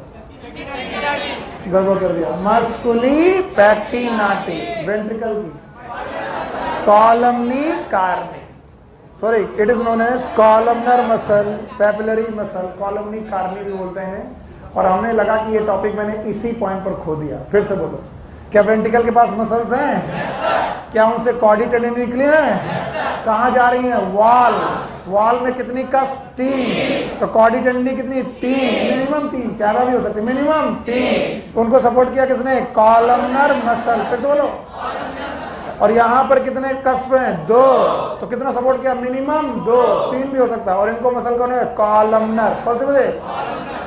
गड़बड़ कर दिया। मस्कुली पेक्टिनाटी। वेंट्रिकल की columnae carneae, sorry it is known as columnar muscle, papillary muscle, columnae carneae भी बोलते हैं। और हमने लगा कि ये टॉपिक मैंने इसी पॉइंट पर खो दिया। फिर से बोलो, क्या वेंट्रिकल के पास मसल्स हैं? क्या उनसे कॉर्डी टेंडनी निकली है? कहाँ जा रही है? वाल में कितनी कस्प? 3। तो कॉर्डी टेंडनी कितनी? 3, मिनिमम 3, ज्यादा भी हो सकती है, मिनिमम 3। तो उनको सपोर्ट किया किसने? Columnar muscle. फिर से बोलो। और यहाँ पर कितने कस्प हैं? 2। तो कितना सपोर्ट किया? मिनिमम 2, 3 भी हो सकता है। और इनको मसल कौन है? कॉलमनर। कौन से मुझे?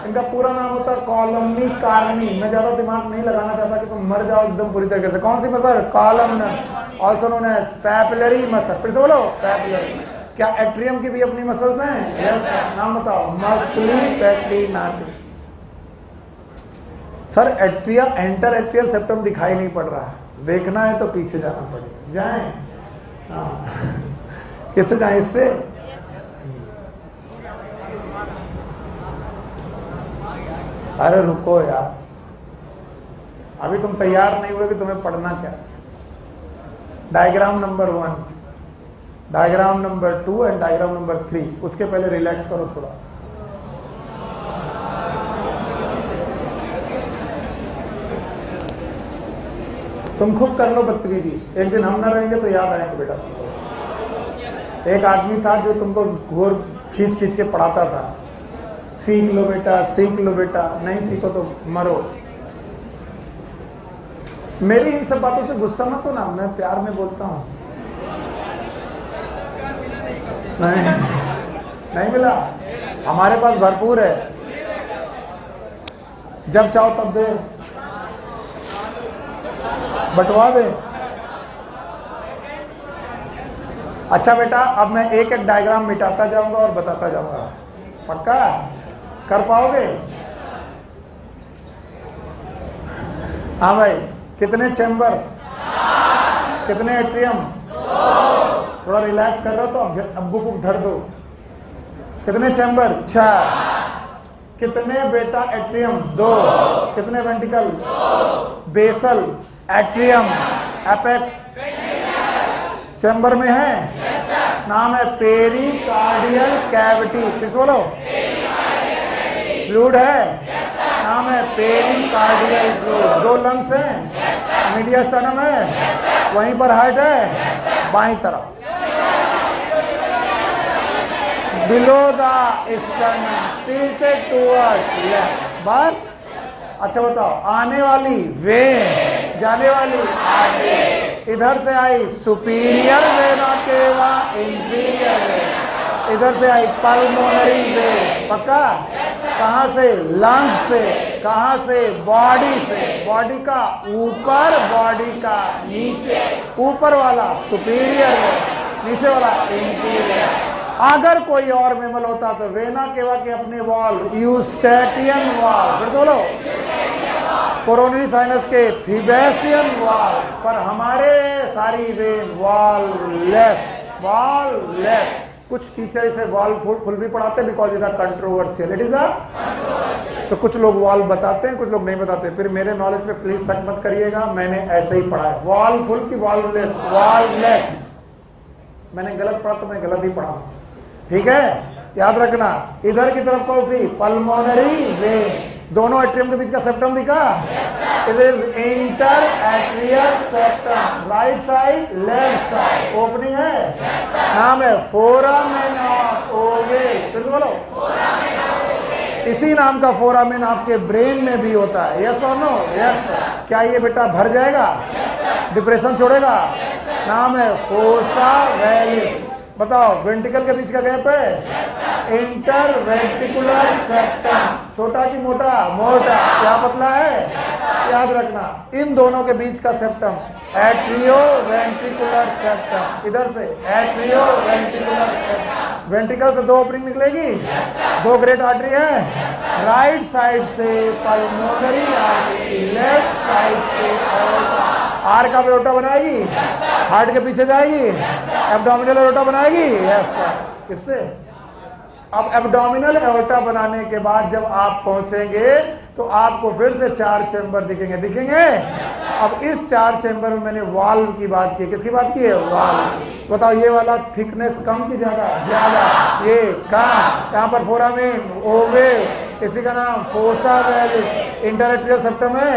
इनका पूरा नाम होता है कॉलमनी कार्नी। मैं ज्यादा दिमाग नहीं लगाना चाहता कि तुम मर जाओ एकदम पूरी तरीके से। कौन सी muscle? Columnar, also known as papillary muscle. फिर से बोलो, पैपिलरी। क्या एट्रियम की भी अपनी मसल्स हैं? यस। नाम बताओ। Musculi pectinati. Sir atria, inter atrial septum दिखाई नहीं पड़ रहा। देखना है तो पीछे जाना पड़ेगा। जाएं? हाँ। किससे जाएं? इससे? अरे रुको यार, अभी तुम तैयार नहीं हुए कि तुम्हें पढ़ना क्या। Diagram number 1, diagram number 2 and diagram number 3। उसके पहले रिलैक्स करो थोड़ा। तुम खूब कर लो बदतमीजी। एक दिन हम ना रहेंगे तो याद आएंगे बेटा। एक आदमी था जो तुमको घोर खींच के पढ़ाता था, सीख लो बेटा, सीख लो बेटा, नहीं सीखो तो मरो। मेरी इन सब बातों से गुस्सा मत हो ना, मैं प्यार में बोलता हूँ। नहीं मिला? हमारे पास भरपूर है, जब चाहो तब दे, बंटवा दे। अच्छा बेटा, अब मैं एक एक डायग्राम मिटाता जाऊंगा और बताता जाऊंगा। पक्का कर पाओगे? हाँ भाई। कितने चैम्बर? कितने एट्रियम? थोड़ा रिलैक्स कर रहे हो तो अब्बू को धर दो। कितने चैम्बर? 6। कितने बेटा एट्रियम? 2। कितने ventricle? Basal, atrium, apex chamber में है। नाम है पेरिकार्डियल कैविटी। फिर से बोलो। फ्लूइड है, नाम है पेरिकार्डियल फ्लूइड। 2 लंग्स हैं, मीडिया स्टर्नम है, वहीं पर हार्ट है, बाईं तरफ। Below the sternum, tilted towards left. बस। अच्छा बताओ, आने वाली वेन, जाने वाली आर्टरी। इधर से आई superior vena cava, inferior vein. इधर से आई पल्मोनरी वेन। पक्का? कहाँ से? लंग्स से। कहाँ से? बॉडी से। बॉडी का ऊपर, बॉडी का नीचे। ऊपर वाला सुपीरियर वेन, नीचे वाला इंफीरियर। अगर कोई और मेमल होता तो वेना केवा के अपने वॉल्व यूस्टेटियन वॉल्व, फिर बोलो, कोरोनरी साइनस के थीबेसियन वॉल्व, पर हमारे सारी वेन वॉल्वलेस, वॉल्वलेस। कुछ टीचर इसे वॉल्व फुल भी पढ़ाते because it are controversial, it is a. तो कुछ लोग वॉल्व बताते हैं, कुछ लोग नहीं बताते। फिर मेरे नॉलेज पे प्लीज शक मत करिएगा, मैंने ऐसे ही पढ़ा है। वॉल्व फुल की वॉल्वलेस, वॉल्वलेस। मैंने गलत पढ़ा तो मैं गलत ही पढ़ा, ठीक है? याद रखना। इधर की तरफ कौन सी? Pulmonary vein. दोनों एट्रियम के बीच का सेप्टम दिखा? It is inter atrial septum, right side, left side. Opening है, नाम है फोरामेन ऑफ ओवेल। फिर से बोलो, इसी नाम का फोरामेन आपके ब्रेन में भी होता है। यस और नो? यस। क्या ये बेटा भर जाएगा? डिप्रेशन छोड़ेगा? नाम है फोसा वेलिस। बताओ, वेंट्रिकल के बीच का गैप है इंटर वेंट्रिकुलर सेप्टम। छोटा कि मोटा? मोटा। क्या पतला है? याद रखना, इन दोनों के बीच का सेप्टम एट्रियो वेंट्रिकुलर सेप्टम। इधर से एट्रियो वेंट्रिकुलर सेप्टम। वेंट्रिकल से दो ओपनिंग निकलेगी, दो ग्रेट आर्टरी है। राइट साइड से पल्मोनरी आर्टरी, लेफ्ट साइड से एओर्टा। आर का एओर्टा बनाएगी, हार्ट के पीछे जाएगी, एब्डोमिनल एओर्टा बनाएगी। Yes sir. इससे अब एब्डोमिनल एओर्टा बनाने के बाद जब आप पहुंचेंगे तो आपको फिर से 4 चैम्बर दिखेंगे, दिखेंगे। अब इस 4 चैम्बर में मैंने वाल्व की बात की। किसकी बात की है? वाल्व। बताओ, ये वाला थिकनेस कम की ज्यादा? ज्यादा। ये कम। यहाँ पर फोरामेन, ओवेल, इसी का नाम फोसा वेलिस। इंटरएट्रियल सेप्टम है,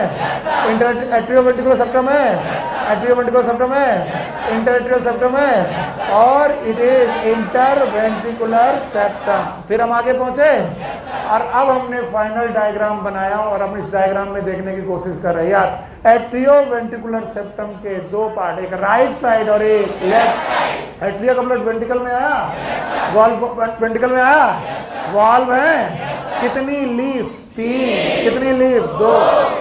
इंटरएट्रियोवेंट्रिकुलर सेप्टम है, एट्रियोवेंट्रिकुलर सेप्टम है, इंटरएट्रियल सेप्टम है, और इट इज इंटरवेंट्रिकुलर सेप्टम। फिर हम आगे पहुंचे और अब हमने फाइनल डायग्राम बनाया और हम इस डायग्राम में देखने की कोशिश कर रहे हैं। याद, एट्रियोवेंट्रिकुलर सेप्टम के दो पार्ट, एक राइट साइड और एक लेफ्ट साइड। एट्रिया का ब्लड वेंट्रिकल में आया, वॉल्व वेंट्रिकल में आया, वॉल्व है। कितनी लीफ? 3। कितनी लीफ? 2।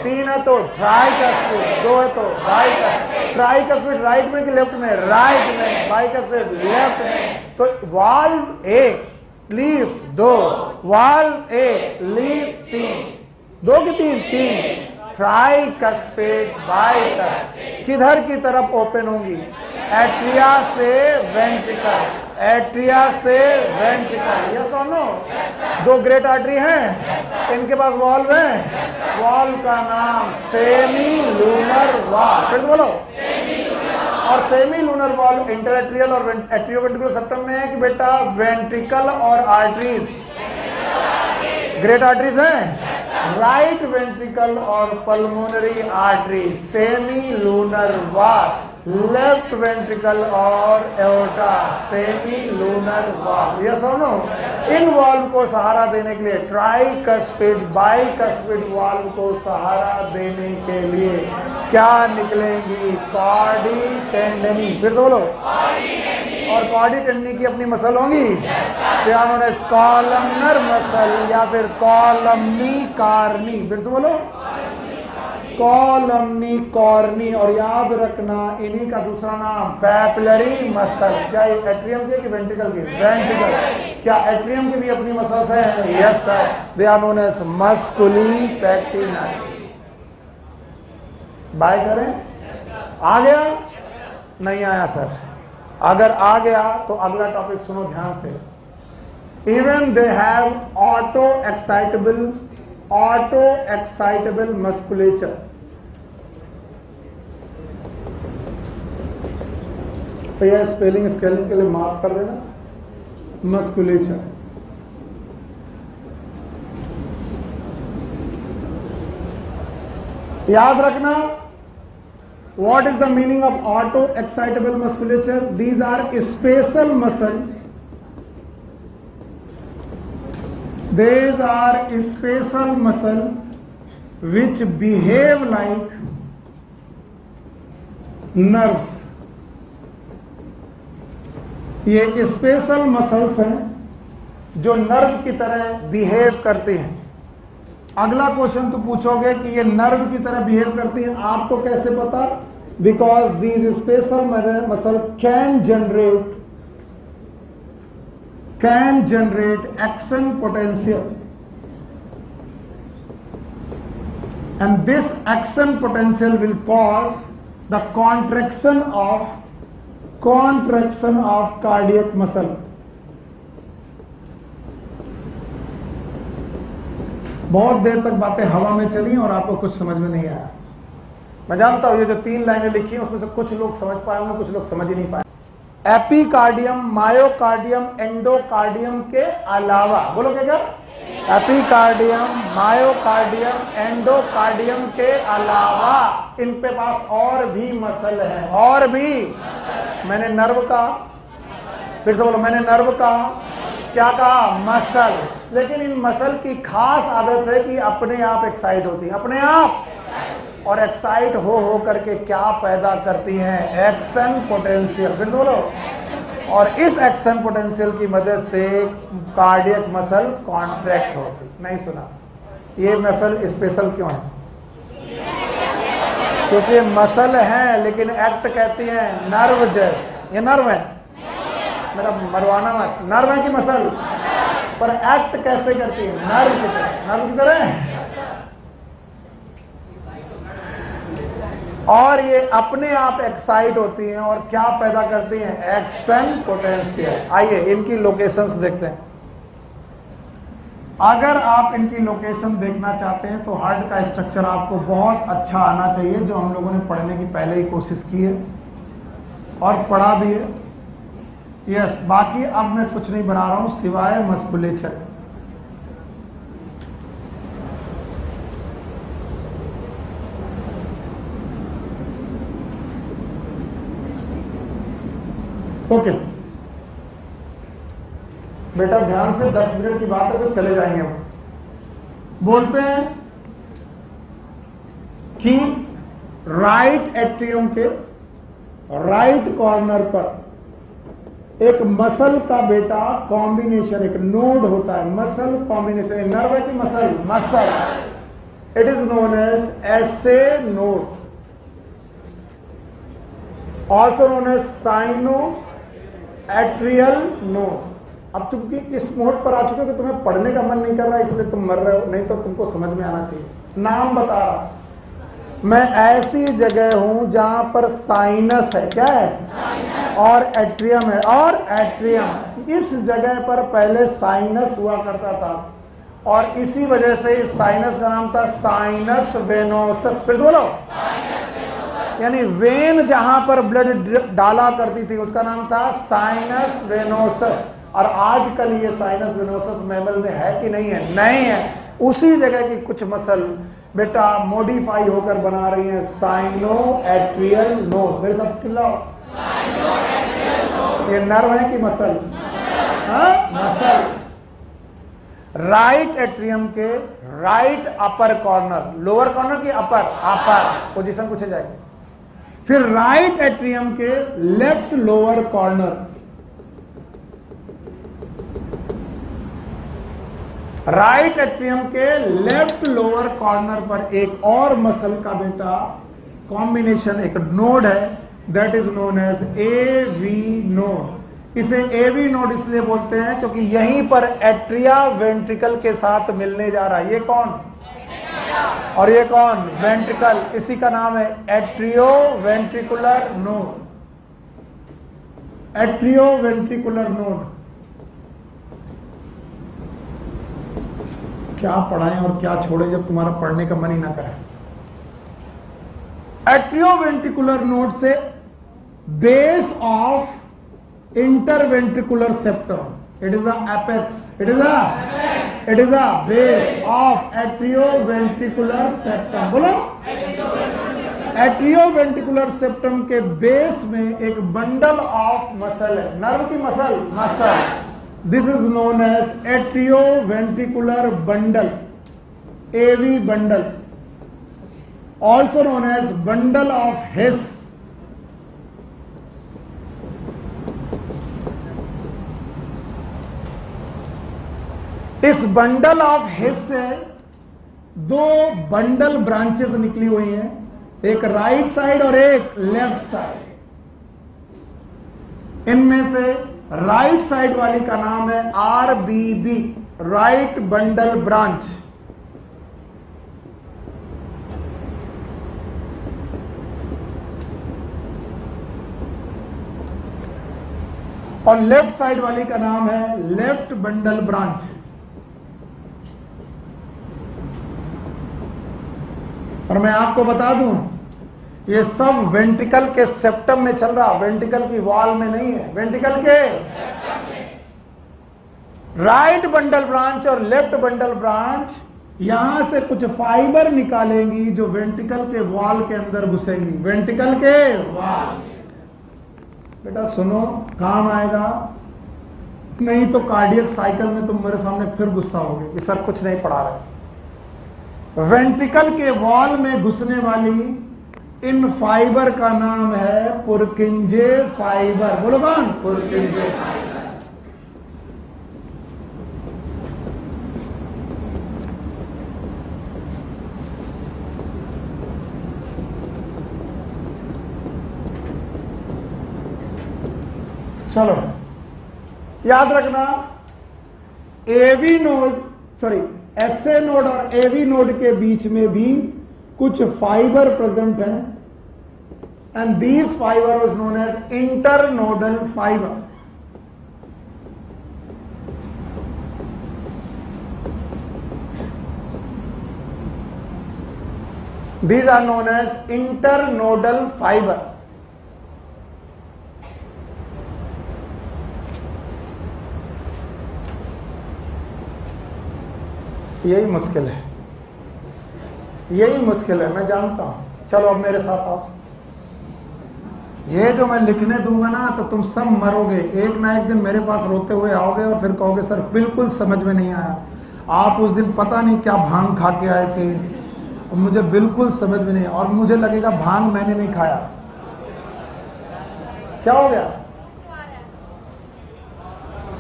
3 है तो ट्राइकस्पिड, 2 है तो बाइकस्पिड। ट्राइकस्पिड राइट में कि लेफ्ट में? राइट में। बाइकस्पिड लेफ्ट में। तो वाल्व 1, लीफ 2, वाल्व 1, लीफ 3। 2 की 3? Tricuspid, bicuspid. किधर की तरफ ओपन होंगी? एट्रिया से वेंट्रिकल, एट्रिया से वेंट्रिकल। यस और नो? 2 ग्रेट आर्टरी हैं, इनके पास वॉल्व है। वॉल्व का नाम सेमी लूनर वॉल्व। फिर से बोलो, और सेमी लूनर वॉल्व इंटरएट्रियल और एट्रियोवेंट्रिकुलर सेप्टम में है कि बेटा वेंट्रिकल और आर्टरीज? ग्रेट आर्टरीज हैं। राइट वेंट्रिकल और pulmonary artery, semilunar valve. Left ventricle और aorta, semilunar valve. Yes और नो? इन वॉल्व को सहारा देने के लिए, ट्राइकस्पिड, बाइकस्पिड वॉल्व को सहारा देने के लिए क्या निकलेंगी? कॉर्डी टेंडनी। फिर से बोलो, और कॉर्डी टेंडनी की अपनी मसल होंगी, कॉलमनर मसल या फिर कॉलमनी कार्नी। फिर से बोलो, कॉलमनी कॉर्नी। और याद रखना, इन्हीं का दूसरा नाम पैपिलरी मसल। क्या ये एट्रियम की कि वेंट्रिकल की? वेंट्रिकल। क्या एट्रियम की भी अपनी मसल्स हैं? Yes sir, they are known as musculi pectinati. Bye करें? आ गया? नहीं आया सर? अगर आ गया तो अगला टॉपिक सुनो ध्यान से। Even they have auto excitable musculature. तो यह स्पेलिंग स्केलिंग के लिए मार्क कर देना, मस्कुलेचर। याद रखना, what is the meaning of auto excitable musculature? These are special muscle These are special muscle which behave like nerves. ये स्पेशल मसल्स हैं जो नर्व की तरह बिहेव करते हैं। अगला क्वेश्चन तो पूछोगे कि ये नर्व की तरह बिहेव करती हैं, आपको कैसे पता? Because these special muscle can generate action potential, and this action potential will cause the contraction of cardiac muscle. बहुत देर तक बातें हवा में चली और आपको कुछ समझ में नहीं आया। मैं जानता हूं ये जो 3 लाइनें लिखी हैं उसमें से कुछ लोग समझ पाए होंगे, कुछ लोग समझ ही नहीं पाए। एपिकार्डियम, मायोकार्डियम, एंडोकार्डियम के अलावा, बोलो क्या? एपिकार्डियम, मायोकार्डियम, एंडोकार्डियम के अलावा इनके पास और भी मसल है। और भी, मैंने नर्व कहा, फिर से बोलो, मैंने नर्व कहा, क्या कहा? मसल। लेकिन इन मसल की खास आदत है कि अपने आप एक्साइट होती है, अपने आप, और एक्साइट हो करके क्या पैदा करती हैं? Action potential. फिर से बोलो। और इस एक्शन पोटेंशियल की मदद से कार्डियक मसल कॉन्ट्रैक्ट होती। नहीं सुना? ये मसल स्पेशल क्यों है? क्योंकि मसल है लेकिन एक्ट कहती है नर्व जैसे। ये नर्व है, मेरा मरवाना मत, नर्व है कि मसल? पर एक्ट कैसे करती है? नर्व की तरह। नर्व की तरह। और ये अपने आप एक्साइट होती हैं और क्या पैदा करती हैं? Action potential. आइए इनकी लोकेशंस देखते हैं। अगर आप इनकी लोकेशन देखना चाहते हैं तो हार्ट का स्ट्रक्चर आपको बहुत अच्छा आना चाहिए, जो हम लोगों ने पढ़ने की पहले ही कोशिश की है और पढ़ा भी है। यस, बाकी अब मैं कुछ नहीं बना रहा हूं सिवाय मस्कुलेचर। ओके बेटा, ध्यान से, 10 मिनट की बात है तो चले जाएंगे हम। बोलते हैं कि राइट एट्रियम के राइट कॉर्नर पर एक मसल का बेटा कॉम्बिनेशन, एक नोड होता है। मसल कॉम्बिनेशन, नर्व है कि muscle? Muscle. It is known as SA node, also known as sino atrial node. अब चूंकि इस मोड पर आ चुके हो कि तुम्हें पढ़ने का मन नहीं कर रहा इसलिए तुम मर रहे हो, नहीं तो तुमको समझ में आना चाहिए। नाम बता रहा, मैं ऐसी जगह हूं जहां पर साइनस है। क्या है? साइनस। और एट्रियम है। और एट्रियम, इस जगह पर पहले साइनस हुआ करता था और इसी वजह से इस साइनस का नाम था साइनस वेनोसस। फिर से बोलो, यानी वेन जहां पर ब्लड डाला करती थी उसका नाम था साइनस वेनोसस। और आजकल ये साइनस वेनोसस मैमल में है कि नहीं है? नहीं है। उसी जगह की कुछ मसल बेटा मॉडिफाई होकर बना रही है साइनो एट्रियल नोड। मेरे साथ चिल्लाओ, ये नर्व है कि मसल? हाँ, मसल। राइट एट्रियम के right upper corner, lower corner की अपर, अपर पोजीशन पूछे जाएगी। फिर राइट एट्रियम के left lower corner, right atrium के लेफ्ट लोअर कॉर्नर पर एक और मसल का बेटा कॉम्बिनेशन, एक नोड है, that is known as AV node. इसे एवी नोड इसलिए बोलते हैं क्योंकि यहीं पर एट्रिया वेंट्रिकल के साथ मिलने जा रहा है। ये कौन? और ये कौन? वेंट्रिकल। इसी का नाम है atrio ventricular node. Atrio ventricular node. क्या पढ़ाएं और क्या छोड़ें जब तुम्हारा पढ़ने का मन ही ना करे। एट्रियोवेंट्रिकुलर नोड से base of interventricular septum, it is a apex, it is a base of atrioventricular septum। बोलो, एट्रियोवेंट्रिकुलर सेप्टम के बेस में एक बंडल ऑफ मसल है। नर्व की muscle? Muscle. This is known as atrioventricular bundle, AV bundle, also known as bundle of His. इस bundle of हिस से दो bundle branches निकली हुई हैं, एक राइट साइड और एक लेफ्ट साइड। इनमें से राइट साइड वाली का नाम है आरबीबी, राइट बंडल ब्रांच। और लेफ्ट साइड वाली का नाम है लेफ्ट बंडल ब्रांच। और मैं आपको बता दूं, ये सब वेंट्रिकल के सेप्टम में चल रहा, वेंट्रिकल की वॉल में नहीं है, वेंट्रिकल के राइट बंडल ब्रांच और लेफ्ट बंडल ब्रांच यहां से कुछ फाइबर निकालेंगी जो वेंट्रिकल के वॉल के अंदर घुसेंगी, वेंट्रिकल के वॉल। बेटा सुनो, काम आएगा, नहीं तो कार्डियक साइकिल में तुम मेरे सामने फिर गुस्सा होगे कि सर कुछ नहीं पढ़ा रहे। वेंट्रिकल के वॉल में घुसने वाली इन फाइबर का नाम है पुरकिंजे फाइबर। बोलो कौन? Purkinje fiber. चलो याद रखना, AV node sorry SA node और एवी नोड के बीच में भी कुछ फाइबर प्रेजेंट हैं, and these fiber was known as internodal fiber. These are known as internodal fiber. यही मुश्किल है, यही मुश्किल है, मैं जानता हूं। चलो अब मेरे साथ आओ। ये जो मैं लिखने दूंगा ना तो तुम सब मरोगे, एक ना एक दिन मेरे पास रोते हुए आओगे और फिर कहोगे सर बिल्कुल समझ में नहीं आया, आप उस दिन पता नहीं क्या भांग खा के आए थे, मुझे बिल्कुल समझ में नहीं, और मुझे लगेगा भांग मैंने नहीं खाया। क्या हो गया?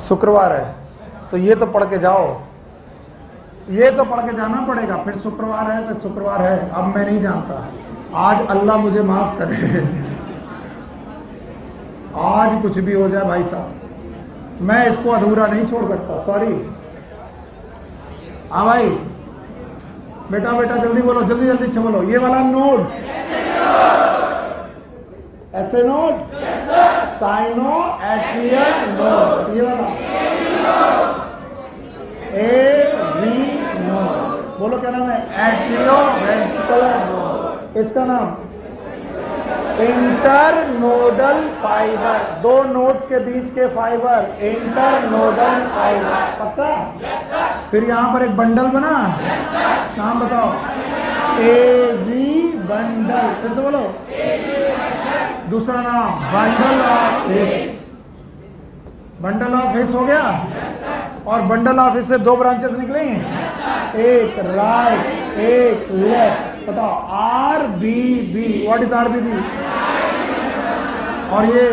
शुक्रवार है तो ये तो पढ़ के जाओ, ये तो पढ़ के जाना पड़ेगा। फिर शुक्रवार है, फिर शुक्रवार है, अब मैं नहीं जानता। आज अल्लाह मुझे माफ करे, आज कुछ भी हो जाए भाई साहब, मैं इसको अधूरा नहीं छोड़ सकता, सॉरी। हाँ भाई, बेटा बेटा जल्दी बोलो, जल्दी जल्दी से बोलो। ये वाला नोड ऐसे नोड, साइनो एट्रियल नोड, ये वाला एवी नोड, बोलो क्या नाम है? Atrio ventricular node. इसका नाम इंटरनोडल फाइबर, दो नोड्स के बीच के फाइबर, इंटरनोडल फाइबर। पक्का? फिर यहां पर एक बंडल बना, नाम बताओ? AV bundle. फिर से बोलो, दूसरा नाम bundle of His. Bundle of His हो गया। और बंडल ऑफ हिस से दो ब्रांचेस निकली, एक राइट एक लेफ्ट। बताओ R B B, what is R B B? और ये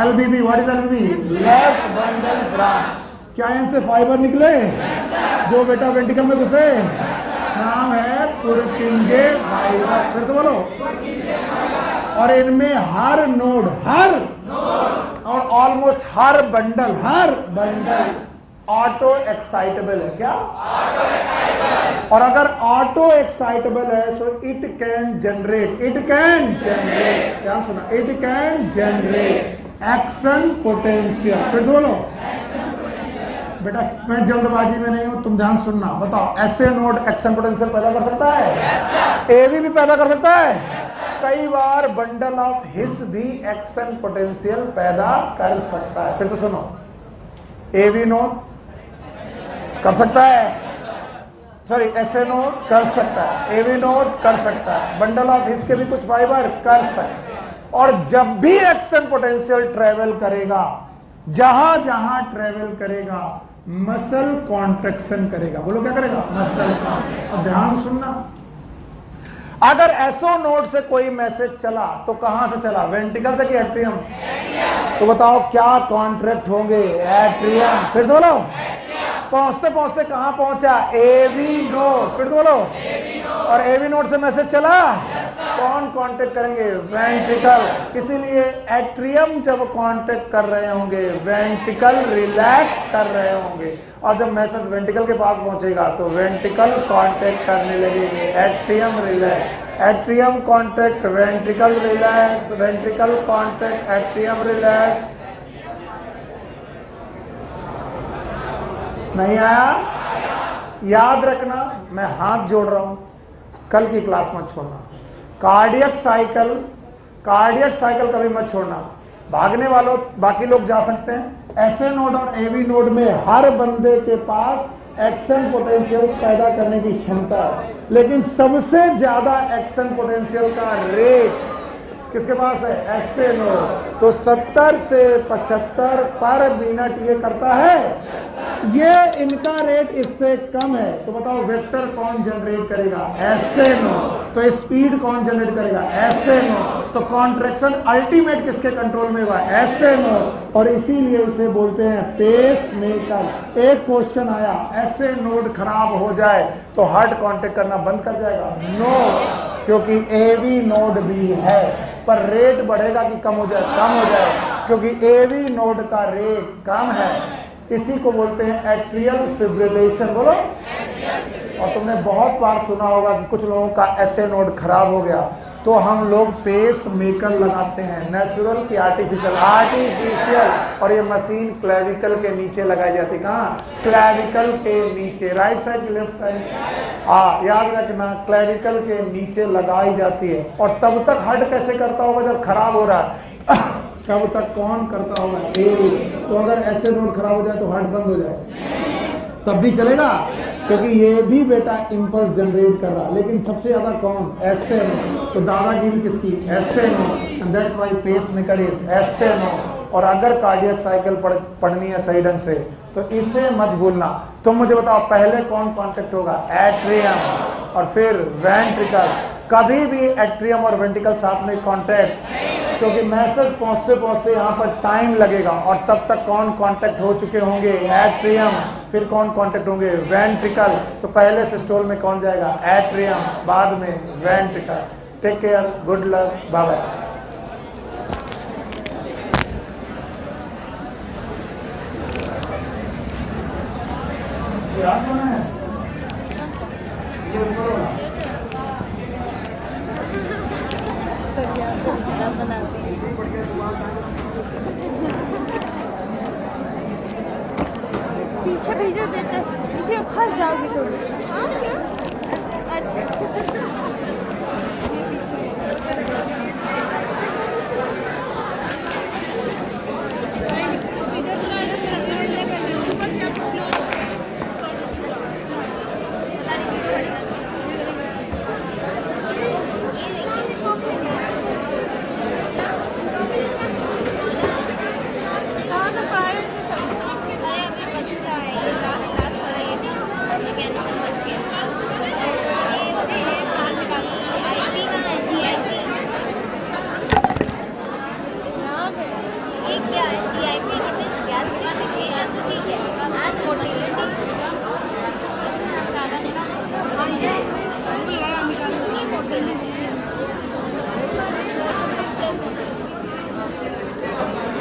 L B B, what is L B B? Left bundle branch. क्या इनसे फाइबर निकले जो बेटा वेंट्रिकल में घुसे? नाम है पुरकिंजे फाइबर। फिर से बोलो। और इनमें हर नोड, हर और ऑलमोस्ट हर बंडल ऑटो एक्साइटेबल है। क्या? Auto excitable. और अगर ऑटो एक्साइटेबल है सो इट कैन जनरेट, क्या सुना? It can generate action potential. फिर से बोलो। बेटा मैं जल्दबाजी में नहीं हूं, तुम ध्यान सुनना। बताओ ऐसे नोड एक्शन पोटेंशियल पैदा कर सकता है? एवी भी पैदा कर सकता है। कई बार बंडल ऑफ हिस भी एक्शन पोटेंशियल पैदा कर सकता है। फिर से सुनो, एवी नोड कर सकता है, सॉरी एसए नोड कर सकता है, एवी नोड कर सकता है, बंडल ऑफ हिस के भी कुछ फाइबर कर सकते हैं। और जब भी एक्शन पोटेंशियल ट्रेवल करेगा जहां जहां ट्रेवल करेगा मसल कॉन्ट्रैक्शन करेगा। बोलो क्या करेगा? मसल। अब ध्यान से सुनना, अगर एसओ नोड से कोई मैसेज चला तो कहां से चला? वेंट्रिकल से कि एट्रियम? तो बताओ क्या कॉन्ट्रैक्ट होंगे? एट्रियम। फिर से बोलो, पहुंचते पहुंचते कहां पहुंचा? AV node. फिर से बोलो, और एवी नोड से मैसेज चला, कौन कांटेक्ट करेंगे? वेंट्रिकल। इसीलिए एट्रियम जब कांटेक्ट कर रहे होंगे वेंट्रिकल रिलैक्स कर रहे होंगे, और जब मैसेज वेंट्रिकल के पास पहुंचेगा तो वेंट्रिकल कांटेक्ट करने लगेंगे, atrium relax, atrium contact, ventricle relax, ventricle contact, atrium relax. नहीं आया? याद रखना, मैं हाथ जोड़ रहा हूं, कल की क्लास मत छोड़ना। कार्डियक साइकिल कभी मत छोड़ना। भागने वालों बाकी लोग जा सकते हैं, एसए नोड और एवी नोड में हर बंदे के पास एक्शन पोटेंशियल पैदा करने की क्षमता है, लेकिन सबसे ज्यादा एक्शन पोटेंशियल का रेट किसके पास है? S A node. तो 70 से 75 पर मिनट ये करता है, ये इनका रेट इससे कम है। तो बताओ वेक्टर कौन जनरेट करेगा? S A node. तो स्पीड कौन जनरेट करेगा? S A node. तो कॉन्ट्रैक्शन अल्टीमेट किसके कंट्रोल में हुआ? S A node. और इसीलिए इसे बोलते हैं पेस मेकर। एक क्वेश्चन आया, एसए नोड खराब हो जाए तो हार्ट कांटेक्ट करना बंद कर जाएगा? नो, क्योंकि एवी नोड भी है, पर रेट बढ़ेगा कि कम हो जाए? कम हो जाए, क्योंकि एवी नोड का रेट कम है। इसी को बोलते हैं एट्रियल फिब्रिलेशन। बोलो। और तुमने बहुत बार सुना होगा कि कुछ लोगों का एसए नोड खराब हो गया तो हम लोग पेस मेकर लगाते हैं, नेचुरल की आर्टिफिशियल। और ये मशीन क्लेविकल के नीचे लगाई जाती है। कहाँ? क्लेविकल के नीचे, राइट साइड की लेफ्ट साइड? याद रखना, क्लेविकल के नीचे लगाई जाती है। और तब तक हार्ट कैसे करता होगा जब खराब हो रहा है? तब तक कौन करता होगा? तो अगर एसए नोड खराब हो जाए तो हार्ट बंद हो जाए तब भी चलेगा, क्योंकि ये भी बेटा इंपल्स जनरेट कर रहा, लेकिन सबसे ज्यादा कौन? SA node. तो दादागिरी किसकी? SA node. And that's why pacemaker is SA node. और अगर कार्डियक साइकिल पढ़नी है सही ढंग से तो इसे मत भूलना। तुम मुझे बताओ पहले कौन कांटेक्ट होगा? एट्रियम और फिर वेंट्रिकल। कभी भी एट्रियम और वेंट्रिकल साथ में कांटेक्ट, क्योंकि मैसेज पहुंचते पहुंचते यहाँ पर टाइम लगेगा। और तब तक कौन कांटेक्ट हो चुके होंगे? एट्रियम। फिर कौन कांटेक्ट होंगे? वेंट्रिकल। तो पहले सिस्टोल में कौन जाएगा? एट्रियम, बाद में ventricle. Take care, good luck, bye bye. पीछे भेजो देते, पीछे फंस जाओगी तुम। अच्छा ये पीछे Thank you.